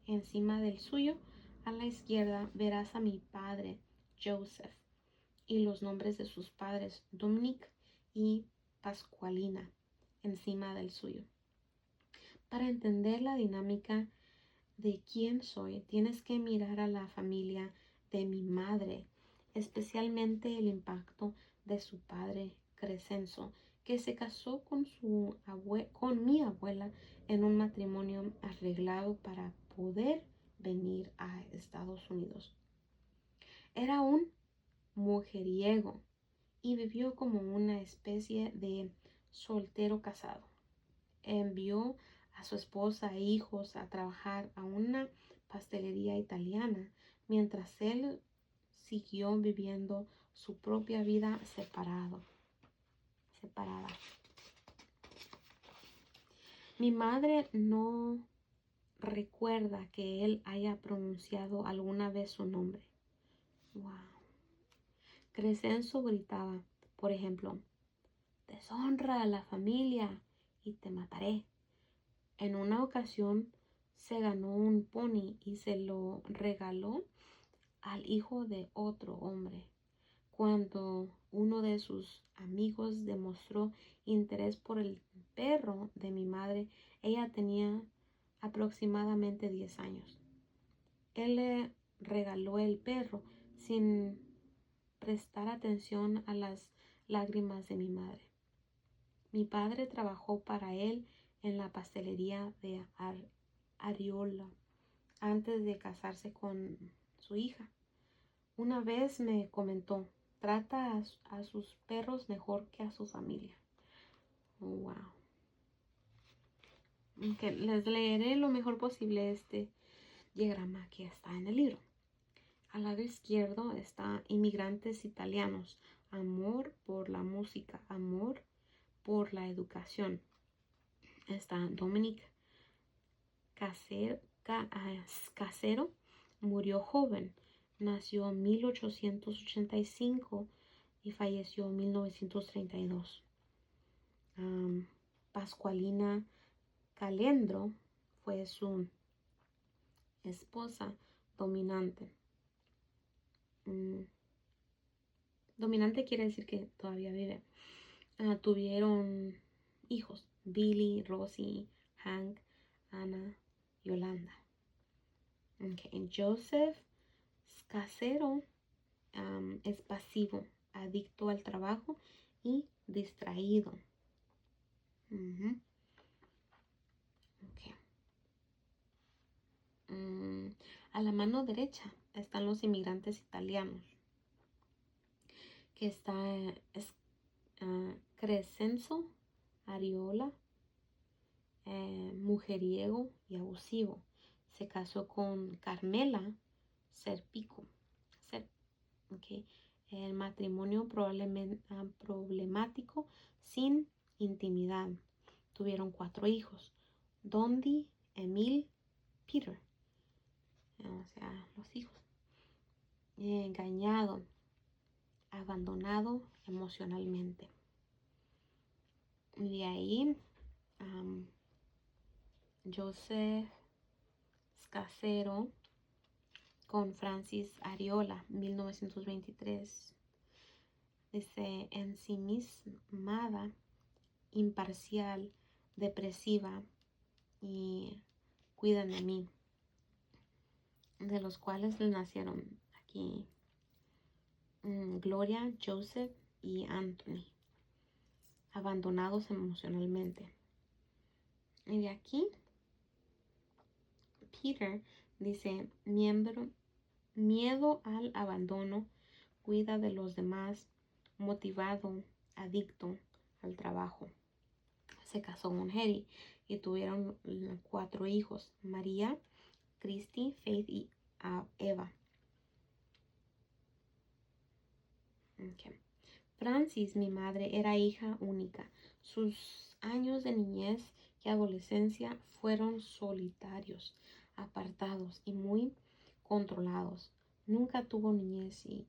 Encima del suyo, a la izquierda, verás a mi padre, Joseph, y los nombres de sus padres, Dominic y Pascualina, encima del suyo. Para entender la dinámica de quién soy, tienes que mirar a la familia de mi madre, especialmente el impacto de su padre Crescenzo, que se casó con mi abuela en un matrimonio arreglado para poder venir a Estados Unidos. Era un mujeriego y vivió como una especie de soltero casado. Envió a su esposa e hijos a trabajar a una pastelería italiana mientras él siguió viviendo su propia vida separada. Mi madre no recuerda que él haya pronunciado alguna vez su nombre. Wow. Crescenzo gritaba, por ejemplo, deshonra a la familia y te mataré. En una ocasión se ganó un pony y se lo regaló al hijo de otro hombre. Cuando uno de sus amigos demostró interés por el perro de mi madre, ella tenía aproximadamente 10 años. Él le regaló el perro sin prestar atención a las lágrimas de mi madre. Mi padre trabajó para él en la pastelería de Ariola antes de casarse con su hija. Una vez me comentó, trata a sus perros mejor que a su familia. Wow. Okay, les leeré lo mejor posible este diagrama que está en el libro. Al lado izquierdo está inmigrantes italianos, amor por la música, amor por la educación. Está Dominic Casero, murió joven, nació en 1885 y falleció en 1932. Pascualina Calendro fue su esposa dominante. Dominante quiere decir que todavía vive. Tuvieron hijos, Billy, Rosie, Hank, Ana, Yolanda. Okay. Joseph Casero es pasivo, adicto al trabajo y distraído. Okay. A la mano derecha están los inmigrantes italianos, que está Crescenzo, Ariola, mujeriego y abusivo. Se casó con Carmela Serpico. Okay. El matrimonio problemático sin intimidad. Tuvieron 4 hijos. Dondi, Emil, Peter. O sea, los hijos. Engañado, abandonado emocionalmente. Y de ahí, Joseph Casero con Francis Ariola, 1923. Dice, ensimismada, imparcial, depresiva y cuidan de mí. De los cuales le nacieron aquí Gloria, Joseph y Anthony. Abandonados emocionalmente. Y de aquí, Peter dice, miedo al abandono, cuida de los demás, motivado, adicto al trabajo. Se casó con Hetty y tuvieron 4 hijos, María, Christy, Faith y Eva. Okay. Francis, mi madre, era hija única. Sus años de niñez y adolescencia fueron solitarios, apartados y muy controlados. Nunca tuvo niñez y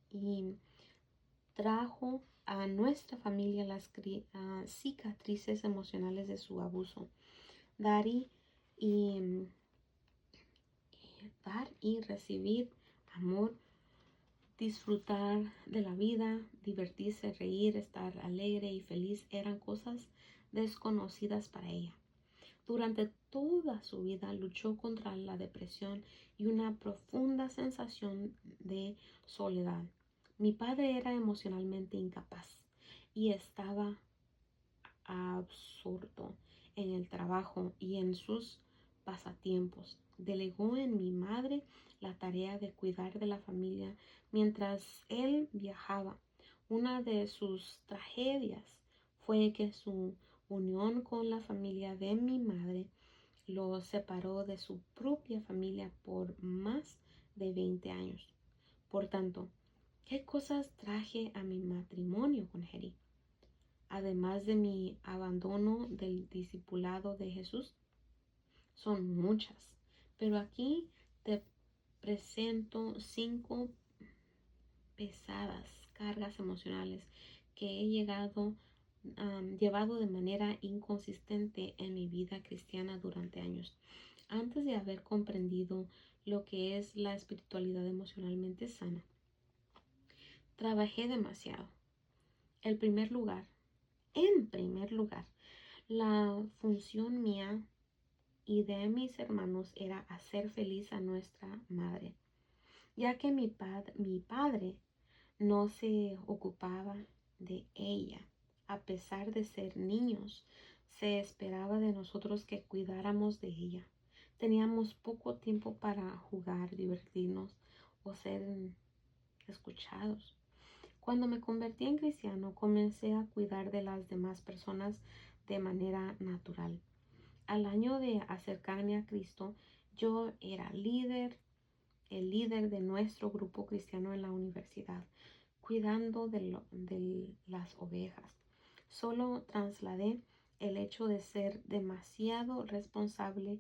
trajo a nuestra familia las cicatrices emocionales de su abuso. Dar y recibir amor, disfrutar de la vida, divertirse, reír, estar alegre y feliz eran cosas desconocidas para ella. Durante toda su vida luchó contra la depresión y una profunda sensación de soledad. Mi padre era emocionalmente incapaz y estaba absorto en el trabajo y en sus pasatiempos. Delegó en mi madre la tarea de cuidar de la familia mientras él viajaba. Una de sus tragedias fue que su unión con la familia de mi madre lo separó de su propia familia por más de 20 años. Por tanto, ¿qué cosas traje a mi matrimonio con Hetty? Además de mi abandono del discipulado de Jesús, son muchas. Pero aquí te presento 5 pesadas cargas emocionales que he llevado de manera inconsistente en mi vida cristiana durante años. Antes de haber comprendido lo que es la espiritualidad emocionalmente sana, trabajé demasiado. En primer lugar, la función mía y de mis hermanos era hacer feliz a nuestra madre, ya que mi padre no se ocupaba de ella. A pesar de ser niños, se esperaba de nosotros que cuidáramos de ella. Teníamos poco tiempo para jugar, divertirnos o ser escuchados. Cuando me convertí en cristiano, comencé a cuidar de las demás personas de manera natural. Al año de acercarme a Cristo, yo era el líder de nuestro grupo cristiano en la universidad, cuidando de las ovejas. Solo trasladé el hecho de ser demasiado responsable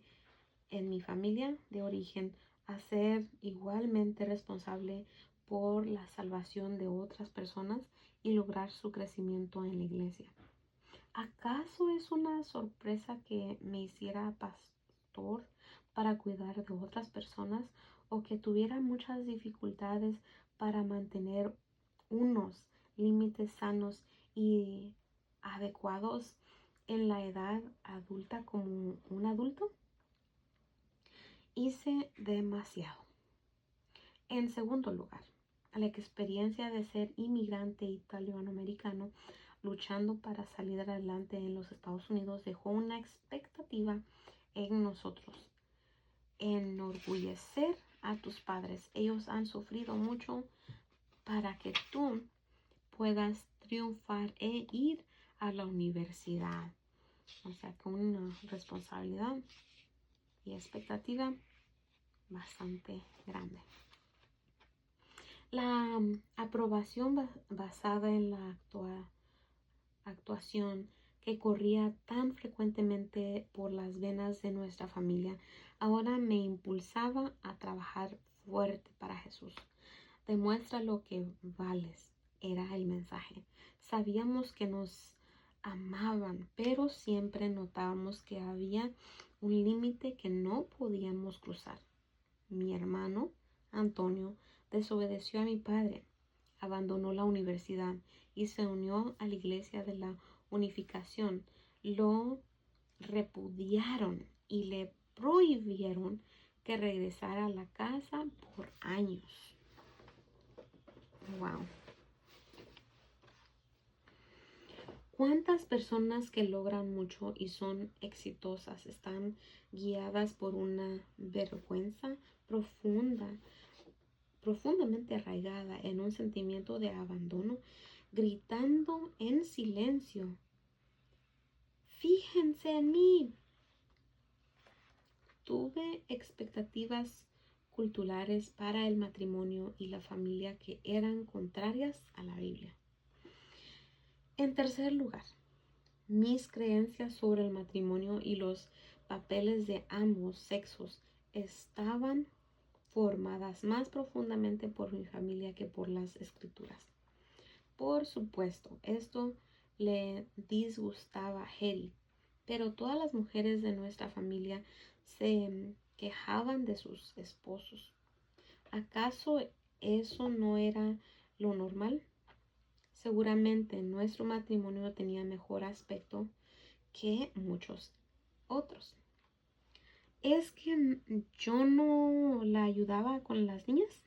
en mi familia de origen a ser igualmente responsable por la salvación de otras personas y lograr su crecimiento en la iglesia. ¿Acaso es una sorpresa que me hiciera pastor para cuidar de otras personas o que tuviera muchas dificultades para mantener unos límites sanos y adecuados en la edad adulta como un adulto? Hice demasiado. En segundo lugar, la experiencia de ser inmigrante italoamericano luchando para salir adelante en los Estados Unidos dejó una expectativa en nosotros. Enorgullecer a tus padres. Ellos han sufrido mucho para que tú puedas triunfar e ir a la universidad. O sea, con una responsabilidad y expectativa bastante grande. La aprobación basada en la actuación que corría tan frecuentemente por las venas de nuestra familia ahora me impulsaba a trabajar fuerte para Jesús. Demuestra lo que vales, era el mensaje. Sabíamos que nos amaban, pero siempre notábamos que había un límite que no podíamos cruzar. Mi hermano Antonio desobedeció a mi padre, abandonó la universidad y se unió a la iglesia de la unificación. Lo repudiaron y le prohibieron que regresara a la casa por años. Wow. ¿Cuántas personas que logran mucho y son exitosas están guiadas por una vergüenza profundamente arraigada en un sentimiento de abandono, gritando en silencio: fíjense en mí? Tuve expectativas culturales para el matrimonio y la familia que eran contrarias a la Biblia. En tercer lugar, mis creencias sobre el matrimonio y los papeles de ambos sexos estaban formadas más profundamente por mi familia que por las escrituras. Por supuesto, esto le disgustaba a Hedy, pero todas las mujeres de nuestra familia se quejaban de sus esposos. ¿Acaso eso no era lo normal? Seguramente nuestro matrimonio tenía mejor aspecto que muchos otros. ¿Es que yo no la ayudaba con las niñas?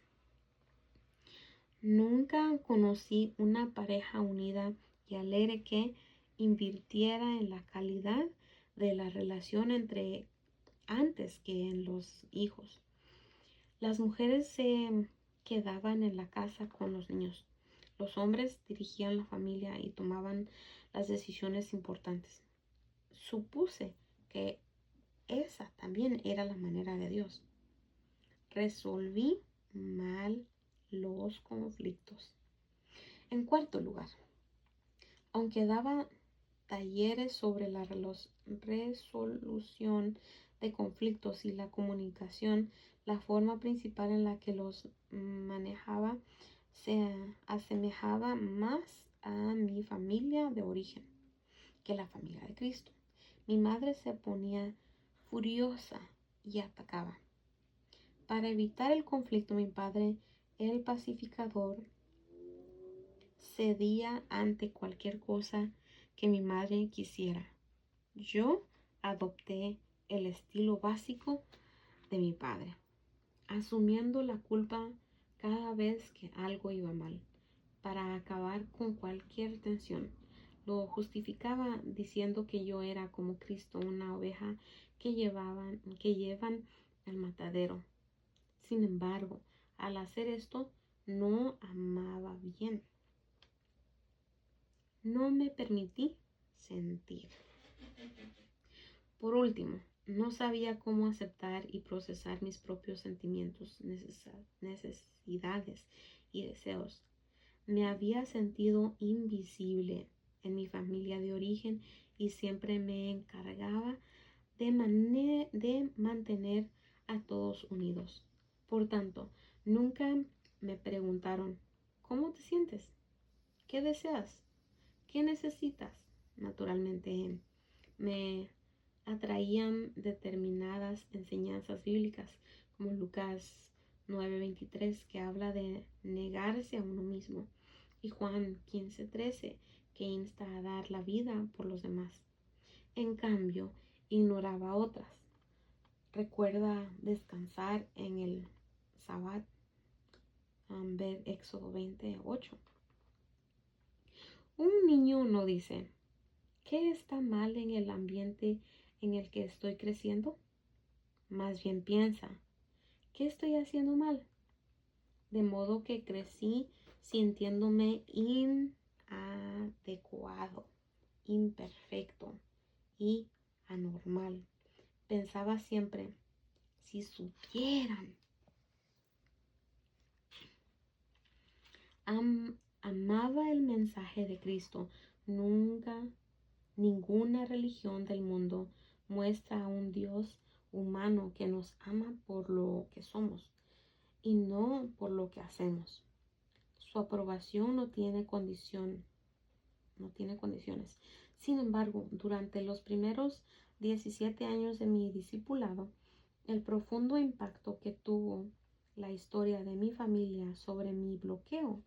Nunca conocí una pareja unida y alegre que invirtiera en la calidad de la relación entre antes que en los hijos. Las mujeres se quedaban en la casa con los niños. Los hombres dirigían la familia y tomaban las decisiones importantes. Supuse que esa también era la manera de Dios. Resolví mal los conflictos. En cuarto lugar, aunque daba talleres sobre la resolución de conflictos y la comunicación, la forma principal en la que los manejaba se asemejaba más a mi familia de origen que la familia de Cristo. Mi madre se ponía furiosa y atacaba. Para evitar el conflicto, mi padre, el pacificador, cedía ante cualquier cosa que mi madre quisiera. Yo adopté el estilo básico de mi padre, asumiendo la culpa cada vez que algo iba mal, para acabar con cualquier tensión. Lo justificaba diciendo que yo era como Cristo, una oveja que llevan al matadero. Sin embargo, al hacer esto, no amaba bien. No me permití sentir. Por último, no sabía cómo aceptar y procesar mis propios sentimientos, necesidades y deseos. Me había sentido invisible en mi familia de origen y siempre me encargaba de mantener a todos unidos. Por tanto, nunca me preguntaron: ¿cómo te sientes? ¿Qué deseas? ¿Qué necesitas? Naturalmente, me atraían determinadas enseñanzas bíblicas, como Lucas 9:23, que habla de negarse a uno mismo, y Juan 15:13, que insta a dar la vida por los demás. En cambio, ignoraba otras. Recuerda descansar en el Sabbat, ver Éxodo 28. Un niño no dice: ¿qué está mal en el ambiente en el que estoy creciendo? Más bien piensa: ¿qué estoy haciendo mal? De modo que crecí sintiéndome inadecuado, imperfecto y anormal. Pensaba siempre: si supieran. Amaba el mensaje de Cristo. Ninguna religión del mundo muestra a un Dios humano que nos ama por lo que somos y no por lo que hacemos. Su aprobación no tiene condiciones. Sin embargo, durante los primeros 17 años de mi discipulado, el profundo impacto que tuvo la historia de mi familia sobre mi bloqueo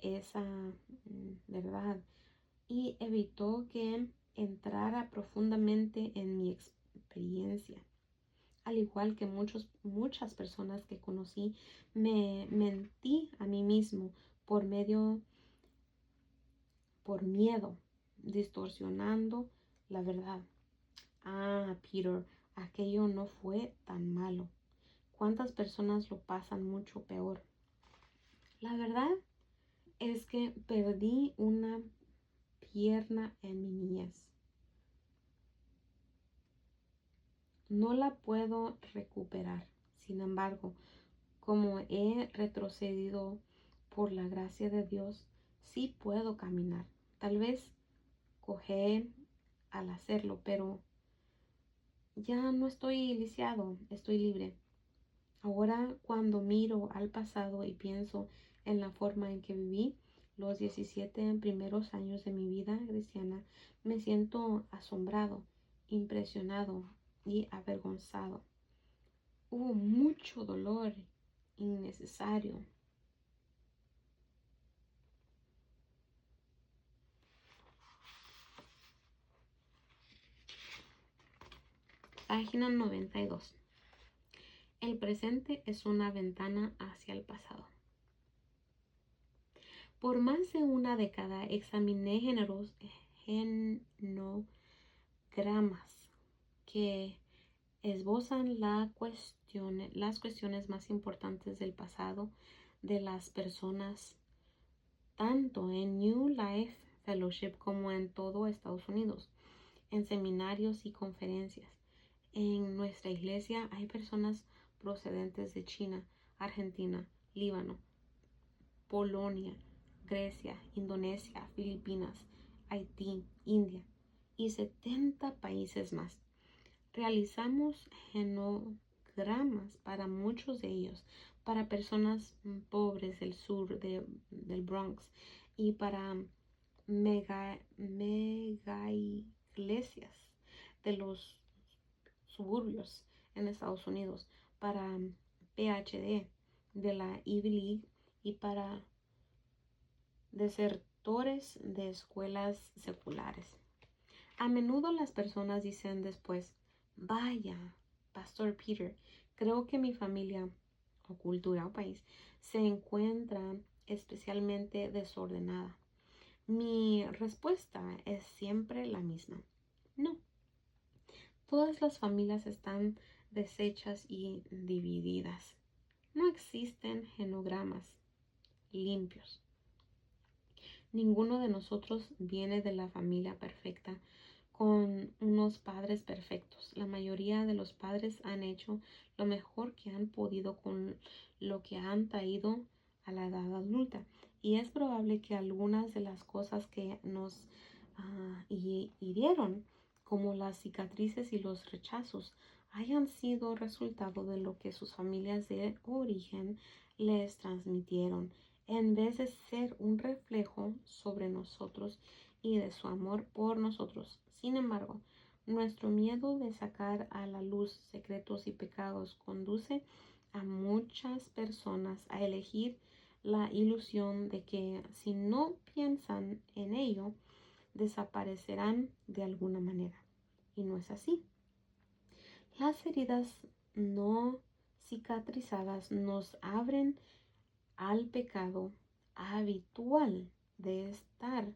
esa verdad y evitó que entrara profundamente en mi experiencia. Al igual que muchas personas que conocí, me mentí a mí mismo por miedo distorsionando la verdad. Ah, Peter, aquello no fue tan malo. ¿Cuántas personas lo pasan mucho peor? La verdad es que perdí una pierna en mi niñez. No la puedo recuperar. Sin embargo, como he retrocedido por la gracia de Dios, sí puedo caminar. Tal vez cojé al hacerlo, pero ya no estoy lisiado, estoy libre. Ahora cuando miro al pasado y pienso en la forma en que viví los 17 primeros años de mi vida cristiana, me siento asombrado, impresionado y avergonzado. Hubo mucho dolor innecesario. Página 92. El presente es una ventana hacia el pasado. Por más de una década examiné genogramas que esbozan las cuestiones más importantes del pasado de las personas, tanto en New Life Fellowship como en todo Estados Unidos, en seminarios y conferencias. En nuestra iglesia hay personas procedentes de China, Argentina, Líbano, Polonia, Grecia, Indonesia, Filipinas, Haití, India y 70 países más. Realizamos genogramas para muchos de ellos, para personas pobres del sur del Bronx y para mega iglesias de los suburbios en Estados Unidos, para PhD de la Ivy League y para desertores de escuelas seculares. A menudo las personas dicen después: vaya, Pastor Peter, creo que mi familia o cultura o país se encuentra especialmente desordenada. Mi respuesta es siempre la misma: no. Todas las familias están deshechas y divididas. No existen genogramas limpios. Ninguno de nosotros viene de la familia perfecta con unos padres perfectos. La mayoría de los padres han hecho lo mejor que han podido con lo que han traído a la edad adulta. Y es probable que algunas de las cosas que nos hirieron, como las cicatrices y los rechazos, hayan sido resultado de lo que sus familias de origen les transmitieron, en vez de ser un reflejo sobre nosotros y de su amor por nosotros. Sin embargo, nuestro miedo de sacar a la luz secretos y pecados conduce a muchas personas a elegir la ilusión de que si no piensan en ello, desaparecerán de alguna manera. Y no es así. Las heridas no cicatrizadas nos abren al pecado habitual de estar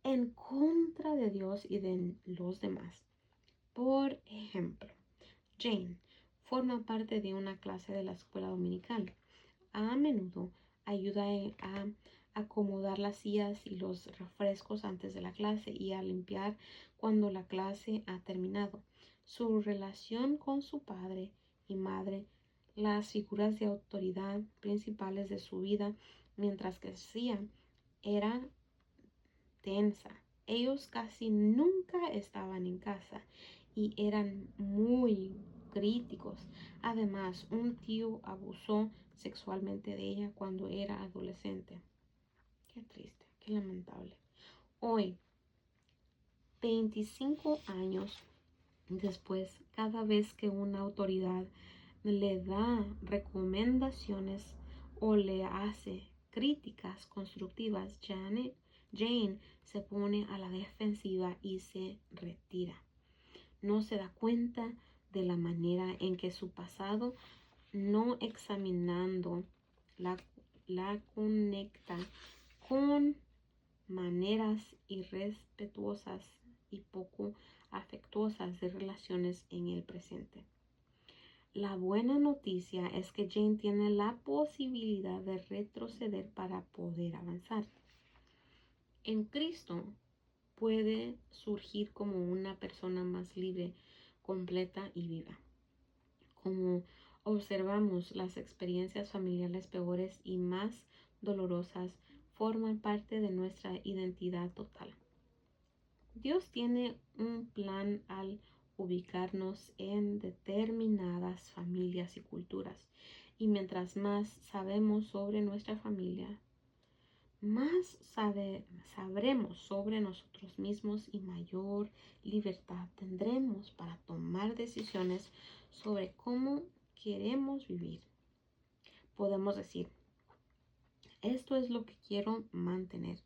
en contra de Dios y de los demás. Por ejemplo, Jane forma parte de una clase de la escuela dominical. A menudo ayuda a acomodar las sillas y los refrescos antes de la clase y a limpiar cuando la clase ha terminado. Su relación con su padre y madre, las figuras de autoridad principales de su vida mientras crecía, era tensa. Ellos casi nunca estaban en casa y eran muy críticos. Además, un tío abusó sexualmente de ella cuando era adolescente. Qué triste, qué lamentable. Hoy, 25 años después, cada vez que una autoridad le da recomendaciones o le hace críticas constructivas, Jane se pone a la defensiva y se retira. No se da cuenta de la manera en que su pasado, no examinando, la conecta con maneras irrespetuosas y poco afectuosas de relaciones en el presente. La buena noticia es que Jane tiene la posibilidad de retroceder para poder avanzar. En Cristo puede surgir como una persona más libre, completa y viva. Como observamos, las experiencias familiares peores y más dolorosas forman parte de nuestra identidad total. Dios tiene un plan al ubicarnos en determinadas familias y culturas. Y mientras más sabemos sobre nuestra familia, más sabremos sobre nosotros mismos y mayor libertad tendremos para tomar decisiones sobre cómo queremos vivir. Podemos decir, esto es lo que quiero mantener,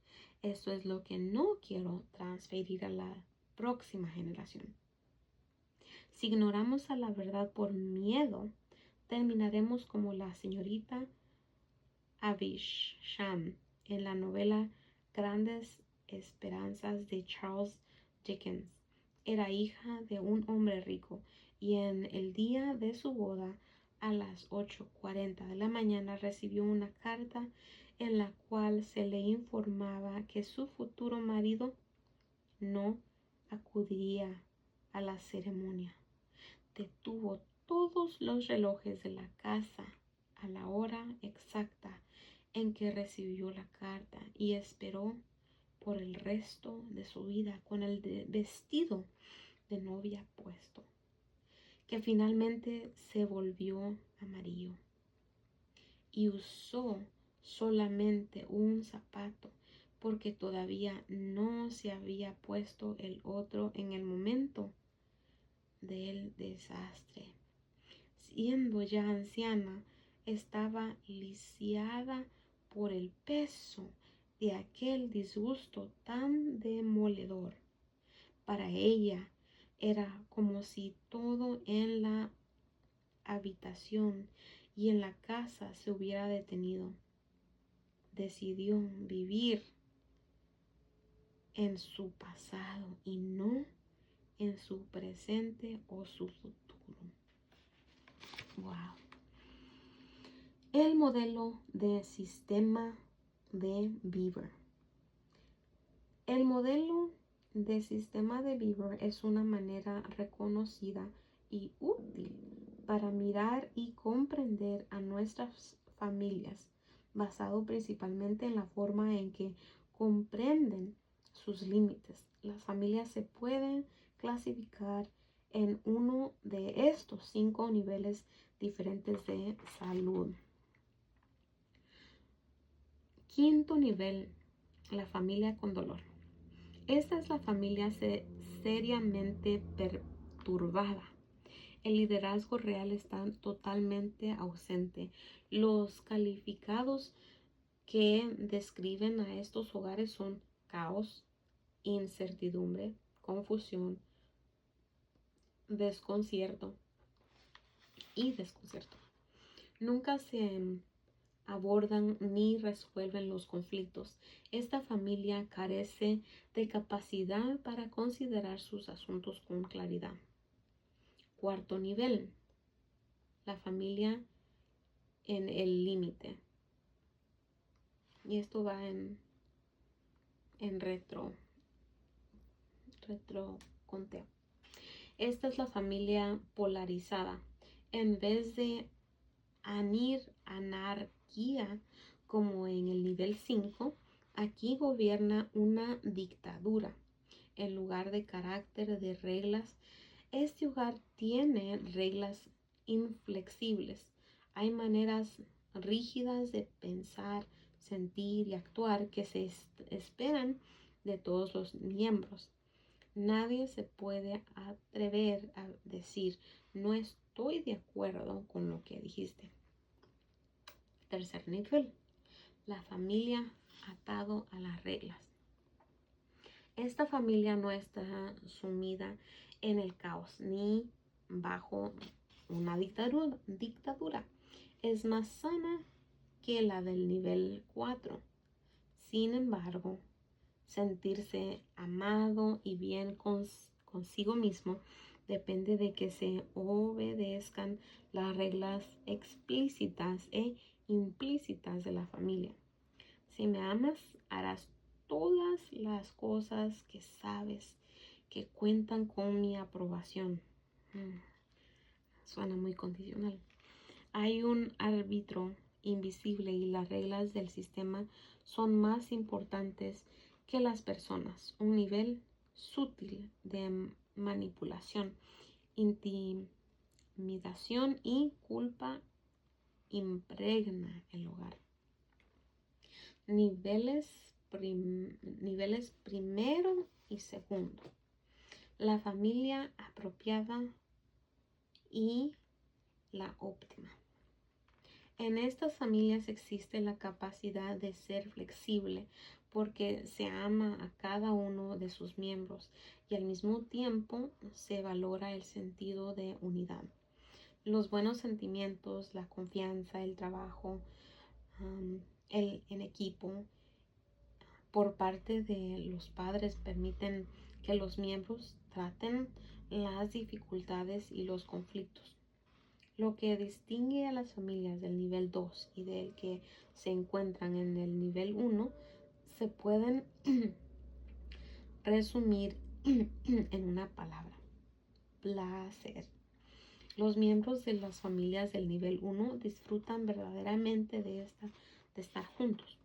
esto es lo que no quiero transferir a la próxima generación. Si ignoramos a la verdad por miedo, terminaremos como la señorita Havisham en la novela Grandes Esperanzas de Charles Dickens. Era hija de un hombre rico y en el día de su boda a las 8:40 de la mañana recibió una carta en la cual se le informaba que su futuro marido no acudiría a la ceremonia. Detuvo todos los relojes de la casa a la hora exacta en que recibió la carta y esperó por el resto de su vida con el vestido de novia puesto, que finalmente se volvió amarillo, y usó solamente un zapato porque todavía no se había puesto el otro en el momento del desastre. Siendo ya anciana, estaba lisiada por el peso de aquel disgusto tan demoledor. Para ella era como si todo en la habitación y en la casa se hubiera detenido. Decidió vivir en su pasado y no en su presente o su futuro. Wow. El modelo de sistema de Beaver. El modelo de sistema de Beaver es una manera reconocida y útil para mirar y comprender a nuestras familias, basado principalmente en la forma en que comprenden sus límites. Las familias se pueden clasificar en uno de estos 5 niveles diferentes de salud. Quinto nivel, la familia con dolor. Esta es la familia seriamente perturbada. El liderazgo real está totalmente ausente. Los calificados que describen a estos hogares son caos, incertidumbre, confusión, desconcierto y desconcierto. Nunca se abordan ni resuelven los conflictos. Esta familia carece de capacidad para considerar sus asuntos con claridad. Cuarto nivel, la familia en el límite. Y esto va en retroconteo. Esta es la familia polarizada. En vez de anarquía como en el nivel 5, aquí gobierna una dictadura. En lugar de carácter de reglas, este hogar tiene reglas inflexibles. Hay maneras rígidas de pensar, sentir y actuar que se esperan de todos los miembros. Nadie se puede atrever a decir, no estoy de acuerdo con lo que dijiste. Tercer nivel, la familia atado a las reglas. Esta familia no está sumida en el caos ni bajo una dictadura. Es más sana que la del nivel 4. Sin embargo, Sentirse amado y bien consigo mismo depende de que se obedezcan las reglas explícitas e implícitas de la familia. Si me amas, harás todas las cosas que sabes que cuentan con mi aprobación. Suena muy condicional. Hay un árbitro invisible y las reglas del sistema son más importantes que las personas. Un nivel sutil de manipulación, intimidación y culpa impregna el hogar. Niveles primero y segundo. La familia apropiada y la óptima. En estas familias existe la capacidad de ser flexible porque se ama a cada uno de sus miembros y al mismo tiempo se valora el sentido de unidad. Los buenos sentimientos, la confianza, el trabajo en equipo por parte de los padres permiten que los miembros traten las dificultades y los conflictos. Lo que distingue a las familias del nivel 2 y del que se encuentran en el nivel 1 se pueden resumir en una palabra: placer. Los miembros de las familias del nivel 1 disfrutan verdaderamente de estar juntos.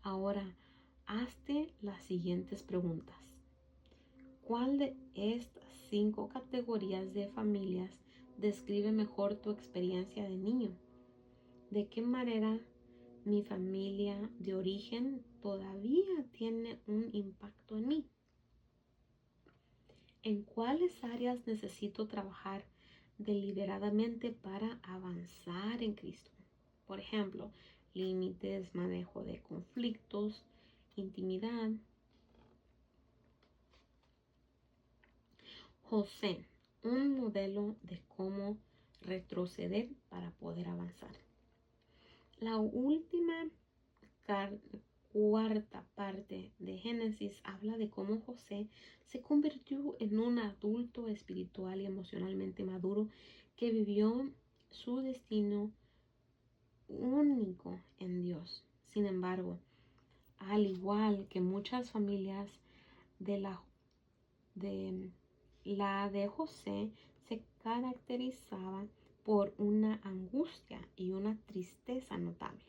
Ahora, hazte las siguientes preguntas. ¿Cuál de estas 5 categorías de familias describe mejor tu experiencia de niño? ¿De qué manera mi familia de origen todavía tiene un impacto en mí? ¿En cuáles áreas necesito trabajar deliberadamente para avanzar en Cristo? Por ejemplo, límites, manejo de conflictos, intimidad. José, un modelo de cómo retroceder para poder avanzar. La última cuarta parte de Génesis habla de cómo José se convirtió en un adulto espiritual y emocionalmente maduro que vivió su destino único en Dios. Sin embargo, al igual que muchas familias la de José se caracterizaba por una angustia y una tristeza notables.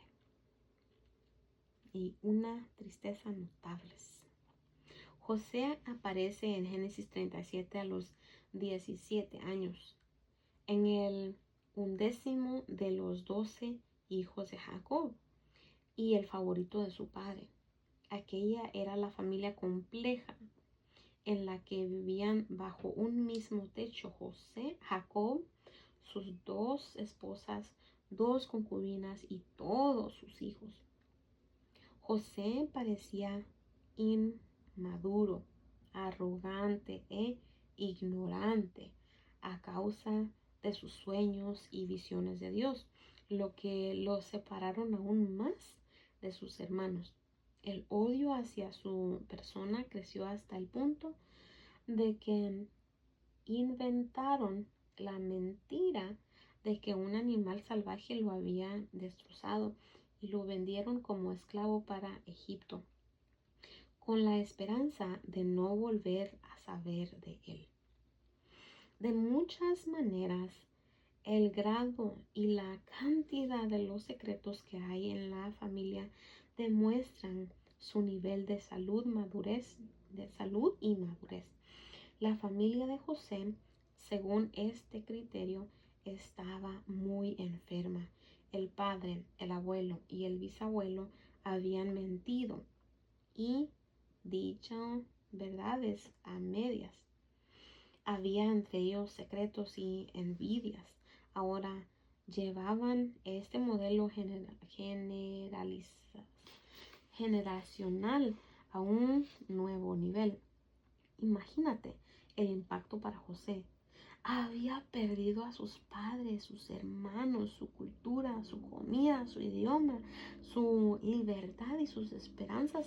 José aparece en Génesis 37 a los 17 años, en el 11º de los 12 hijos de Jacob y el favorito de su padre. Aquella era la familia compleja en la que vivían bajo un mismo techo José, Jacob, sus 2 esposas, 2 concubinas y todos sus hijos. José parecía inmaduro, arrogante e ignorante a causa de sus sueños y visiones de Dios, lo que lo separaron aún más de sus hermanos. El odio hacia su persona creció hasta el punto de que inventaron la mentira de que un animal salvaje lo había destrozado y lo vendieron como esclavo para Egipto, con la esperanza de no volver a saber de él. De muchas maneras, el grado y la cantidad de los secretos que hay en la familia demuestran su nivel de salud y madurez. La familia de José, según este criterio, estaba muy enferma. El padre, el abuelo y el bisabuelo habían mentido y dicho verdades a medias. Había entre ellos secretos y envidias. Ahora llevaban este modelo generacional a un nuevo nivel. Imagínate el impacto para José. Había perdido a sus padres, sus hermanos, su cultura, su comida, su idioma, su libertad y sus esperanzas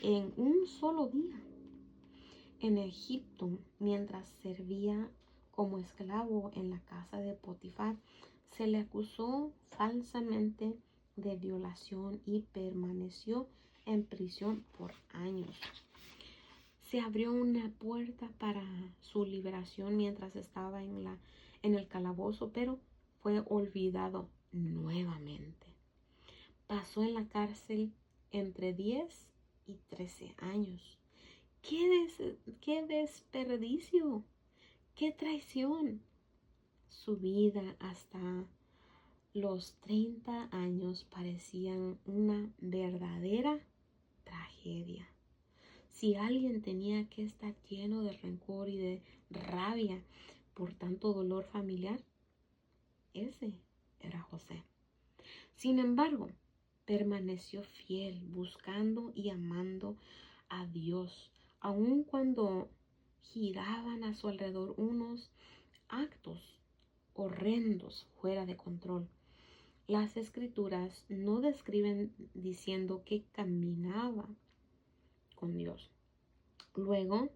en un solo día. En Egipto, mientras servía como esclavo en la casa de Potifar, se le acusó falsamente de violación y permaneció en prisión por años. Se abrió una puerta para su liberación mientras estaba en el calabozo, pero fue olvidado nuevamente. Pasó en la cárcel entre 10 y 13 años. ¡Qué desperdicio! ¡Qué traición! Su vida hasta los 30 años parecían una verdadera tragedia. Si alguien tenía que estar lleno de rencor y de rabia por tanto dolor familiar, ese era José. Sin embargo, permaneció fiel, buscando y amando a Dios, aun cuando giraban a su alrededor unos actos horrendos fuera de control. Las escrituras no describen diciendo que caminaba con Dios. Luego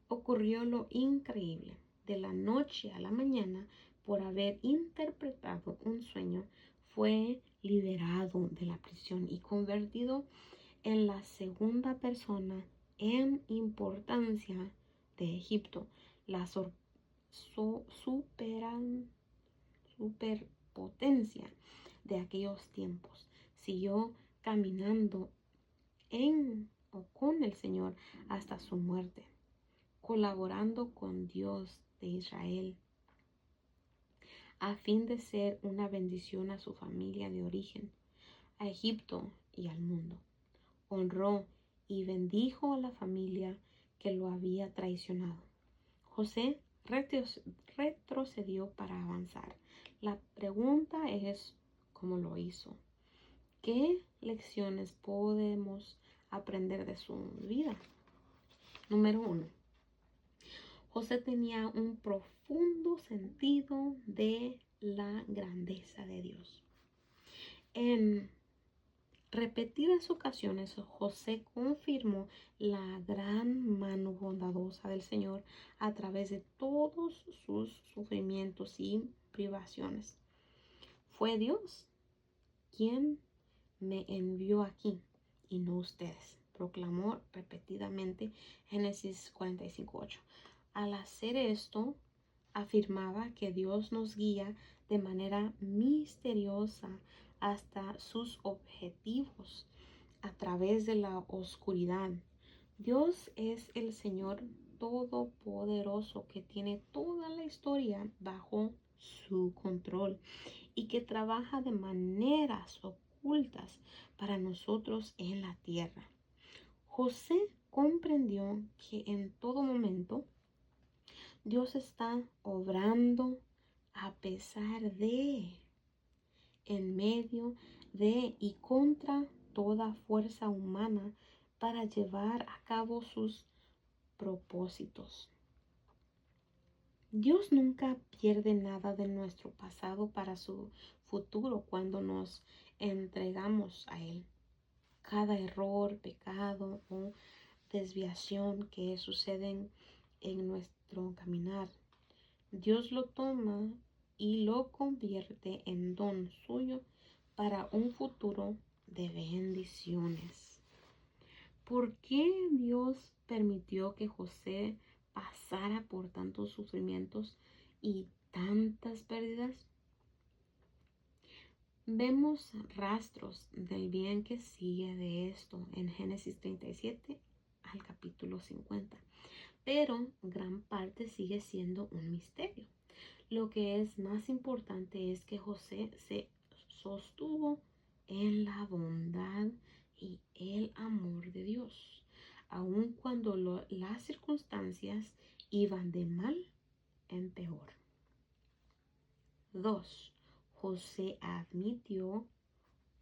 ocurrió lo increíble. De la noche a la mañana, por haber interpretado un sueño, fue liberado de la prisión y convertido en la segunda persona en importancia de Egipto, la superpotencia de aquellos tiempos. Siguió caminando en o con el Señor hasta su muerte, colaborando con Dios de Israel a fin de ser una bendición a su familia de origen, a Egipto y al mundo. Honró y bendijo a la familia que lo había traicionado. José retrocedió para avanzar. La pregunta es, ¿cómo lo hizo? ¿Qué lecciones podemos aprender de su vida? Número 1. José tenía un profundo sentido de la grandeza de Dios. En repetidas ocasiones, José confirmó la gran mano bondadosa del Señor a través de todos sus sufrimientos y privaciones. Fue Dios quien me envió aquí y no ustedes, proclamó repetidamente Génesis 45:8. Al hacer esto, afirmaba que Dios nos guía de manera misteriosa hasta sus objetivos a través de la oscuridad. Dios es el Señor Todopoderoso que tiene toda la historia bajo su control y que trabaja de maneras ocultas para nosotros en la tierra. José comprendió que en todo momento Dios está obrando a pesar de, en medio de y contra toda fuerza humana para llevar a cabo sus propósitos. Dios nunca pierde nada de nuestro pasado para su futuro cuando nos entregamos a Él. Cada error, pecado o desviación que suceden en nuestro caminar, Dios lo toma y lo convierte en don suyo para un futuro de bendiciones. ¿Por qué Dios permitió que José pasara por tantos sufrimientos y tantas pérdidas? Vemos rastros del bien que sigue de esto en Génesis 37 al capítulo 50, pero gran parte sigue siendo un misterio. Lo que es más importante es que José se sostuvo en la bondad y el amor de Dios, aun cuando las circunstancias iban de mal en peor. 2. José admitió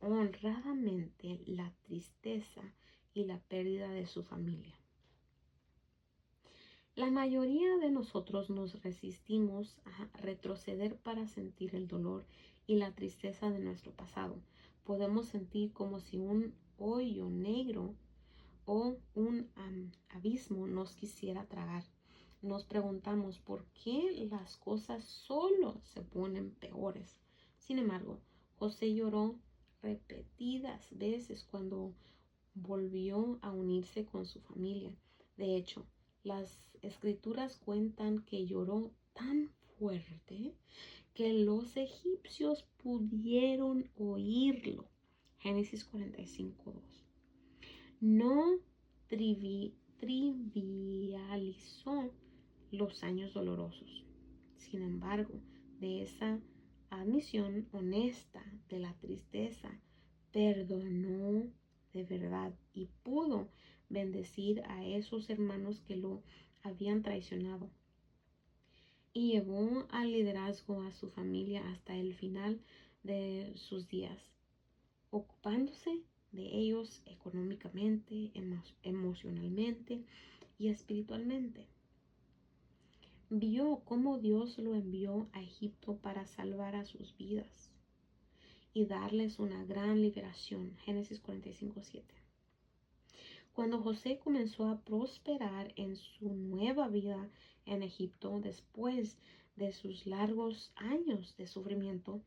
honradamente la tristeza y la pérdida de su familia. La mayoría de nosotros nos resistimos a retroceder para sentir el dolor y la tristeza de nuestro pasado. Podemos sentir como si un hoyo negro o un abismo nos quisiera tragar. Nos preguntamos por qué las cosas solo se ponen peores. Sin embargo, José lloró repetidas veces cuando volvió a unirse con su familia. De hecho, las escrituras cuentan que lloró tan fuerte que los egipcios pudieron oírlo. Génesis 45:2. No trivializó los años dolorosos. Sin embargo, de esa admisión honesta de la tristeza, perdonó de verdad y pudo bendecir a esos hermanos que lo habían traicionado y llevó al liderazgo a su familia hasta el final de sus días, ocupándose de ellos económicamente, emocionalmente y espiritualmente. Vio cómo Dios lo envió a Egipto para salvar a sus vidas y darles una gran liberación. Génesis 45:7. Cuando José comenzó a prosperar en su nueva vida en Egipto, después de sus largos años de sufrimiento,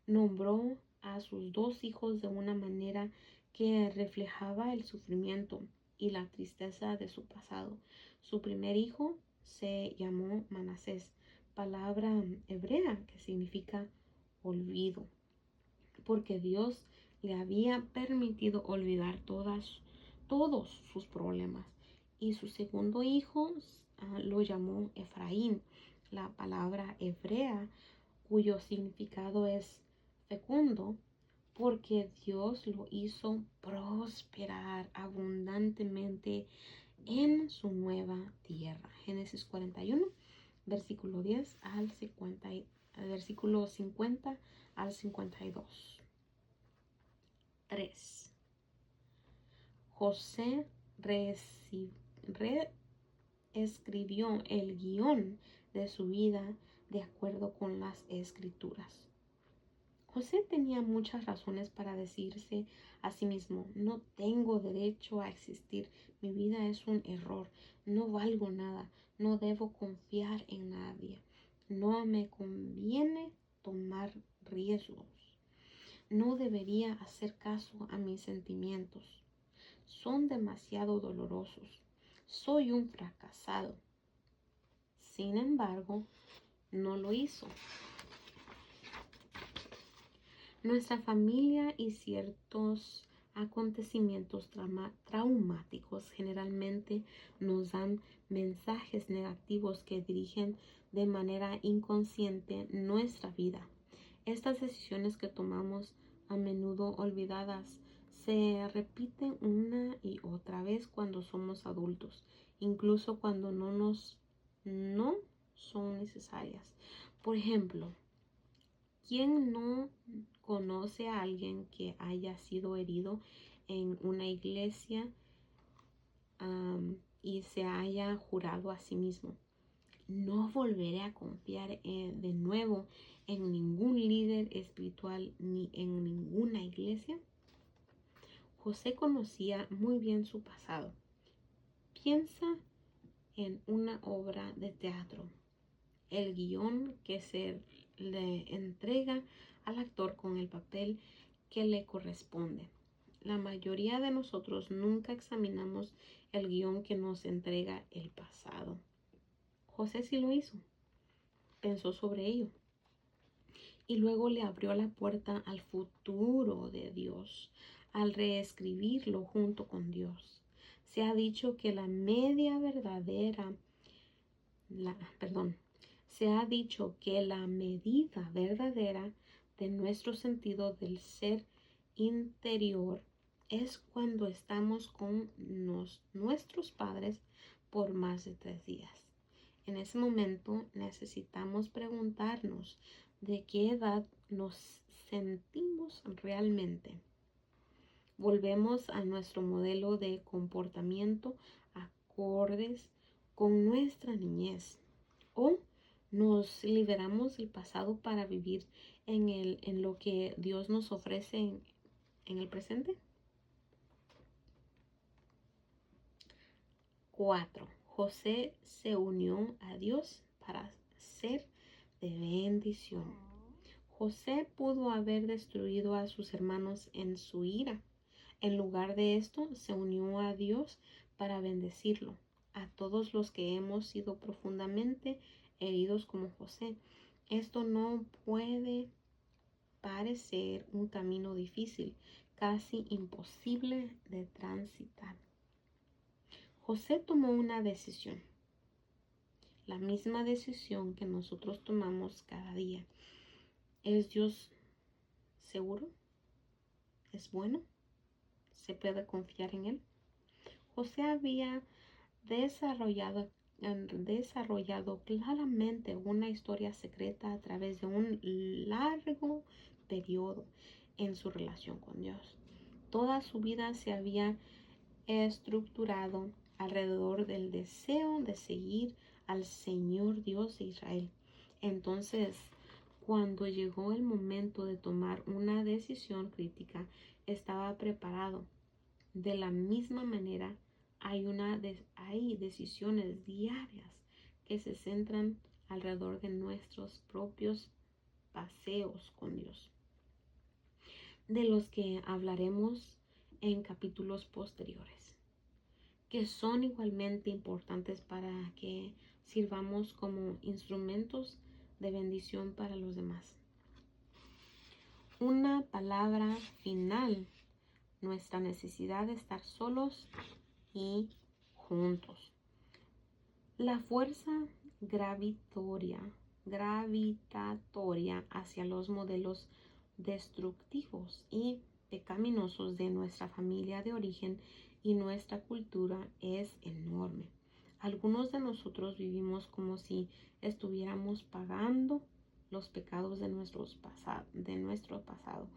nombró a sus dos hijos de una manera que reflejaba el sufrimiento y la tristeza de su pasado. Su primer hijo se llamó Manasés, palabra hebrea que significa olvido, porque Dios le había permitido olvidar todos sus problemas. Y su segundo hijo lo llamó Efraín, la palabra hebrea cuyo significado es fecundo, porque Dios lo hizo prosperar abundantemente en su nueva tierra. Génesis 41, versículo 10 al 50, versículo 50 al 52. 3. José reescribió el guión de su vida de acuerdo con las escrituras. José tenía muchas razones para decirse a sí mismo: no tengo derecho a existir, mi vida es un error, no valgo nada, no debo confiar en nadie, no me conviene tomar riesgos, no debería hacer caso a mis sentimientos, son demasiado dolorosos, soy un fracasado. Sin embargo, no lo hizo. Nuestra familia y ciertos acontecimientos traumáticos generalmente nos dan mensajes negativos que dirigen de manera inconsciente nuestra vida. Estas decisiones que tomamos, a menudo olvidadas, se repiten una y otra vez cuando somos adultos, incluso cuando no son necesarias. Por ejemplo, ¿quién no conoce a alguien que haya sido herido en una iglesia y se haya jurado a sí mismo: no volveré a confiar de nuevo en ningún líder espiritual ni en ninguna iglesia? José conocía muy bien su pasado. Piensa en una obra de teatro, el guión que se le entrega al actor con el papel que le corresponde. La mayoría de nosotros nunca examinamos el guión que nos entrega el pasado. José sí lo hizo, pensó sobre ello y luego le abrió la puerta al futuro de Dios al reescribirlo junto con Dios. Se ha dicho que se ha dicho que la medida verdadera de nuestro sentido del ser interior es cuando estamos con nuestros padres por más de 3 días. En ese momento necesitamos preguntarnos de qué edad nos sentimos realmente. Volvemos a nuestro modelo de comportamiento acordes con nuestra niñez, o nos liberamos del pasado para vivir en lo que Dios nos ofrece en el presente. 4. José se unió a Dios para ser de bendición. José pudo haber destruido a sus hermanos en su ira. En lugar de esto, se unió a Dios para bendecirlo. A todos los que hemos sido profundamente heridos como José, esto no puede parecer un camino difícil, casi imposible de transitar. José tomó una decisión, la misma decisión que nosotros tomamos cada día. ¿Es Dios seguro? ¿Es bueno? ¿Se puede confiar en Él? José había desarrollado claramente una historia secreta a través de un largo periodo en su relación con Dios. Toda su vida se había estructurado alrededor del deseo de seguir al Señor Dios de Israel. Entonces, cuando llegó el momento de tomar una decisión crítica, estaba preparado. De la misma manera, hay decisiones diarias que se centran alrededor de nuestros propios paseos con Dios, de los que hablaremos en capítulos posteriores, que son igualmente importantes para que sirvamos como instrumentos de bendición para los demás. Una palabra final: nuestra necesidad de estar solos y juntos. La fuerza gravitatoria hacia los modelos destructivos y pecaminosos de nuestra familia de origen y nuestra cultura es enorme. Algunos de nosotros vivimos como si estuviéramos pagando los pecados de nuestro pasado.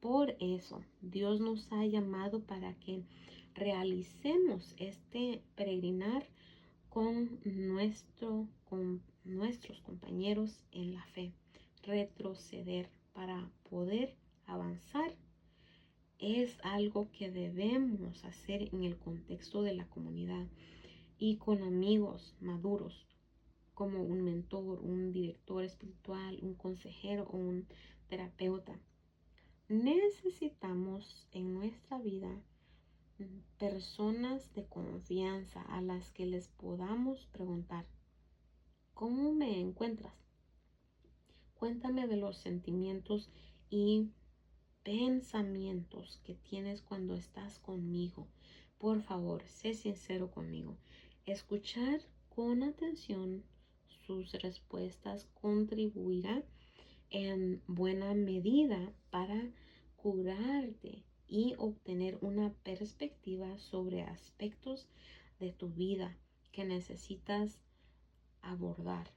Por eso, Dios nos ha llamado para que realicemos este peregrinar con nuestros compañeros en la fe. Retroceder para poder avanzar es algo que debemos hacer en el contexto de la comunidad y con amigos maduros, como un mentor, un director espiritual, un consejero o un terapeuta. Necesitamos en nuestra vida personas de confianza a las que les podamos preguntar: ¿cómo me encuentras? Cuéntame de los sentimientos y pensamientos que tienes cuando estás conmigo. Por favor, sé sincero conmigo. Escuchar con atención sus respuestas contribuirá en buena medida para curarte y obtener una perspectiva sobre aspectos de tu vida que necesitas abordar.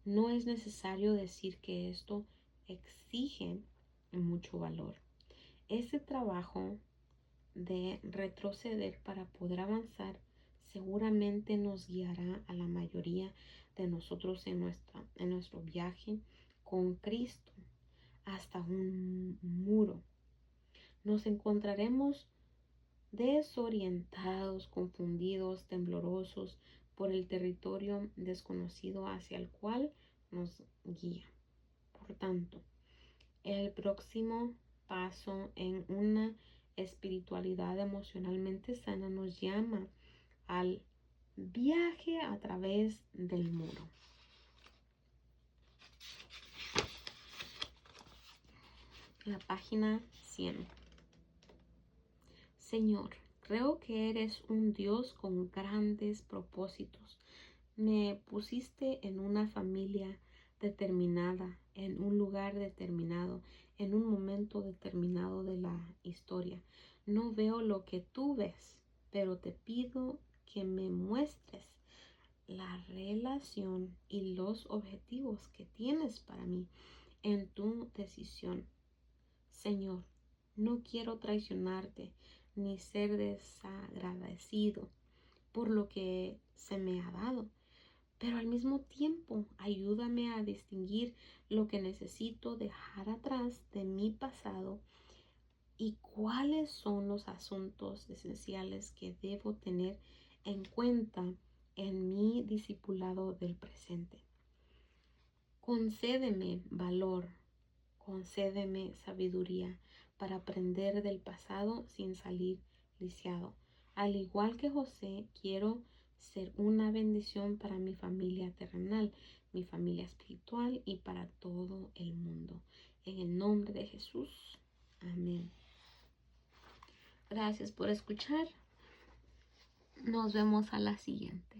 No es necesario decir que esto exige mucho valor. Ese trabajo de retroceder para poder avanzar seguramente nos guiará a la mayoría de nosotros en nuestro viaje con Cristo hasta un muro. Nos encontraremos desorientados, confundidos, temblorosos por el territorio desconocido hacia el cual nos guía. Por tanto, el próximo paso en una espiritualidad emocionalmente sana nos llama al viaje a través del muro. La página 100. Señor, creo que eres un Dios con grandes propósitos. Me pusiste en una familia determinada, en un lugar determinado, en un momento determinado de la historia. No veo lo que tú ves, pero te pido que me muestres la relación y los objetivos que tienes para mí en tu decisión. Señor, no quiero traicionarte ni ser desagradecido por lo que se me ha dado, pero al mismo tiempo ayúdame a distinguir lo que necesito dejar atrás de mi pasado y cuáles son los asuntos esenciales que debo tener en cuenta en mi discipulado del presente. Concédeme valor, concédeme sabiduría para aprender del pasado sin salir lisiado. Al igual que José, quiero ser una bendición para mi familia terrenal, mi familia espiritual y para todo el mundo. En el nombre de Jesús. Amén. Gracias por escuchar. Nos vemos a la siguiente.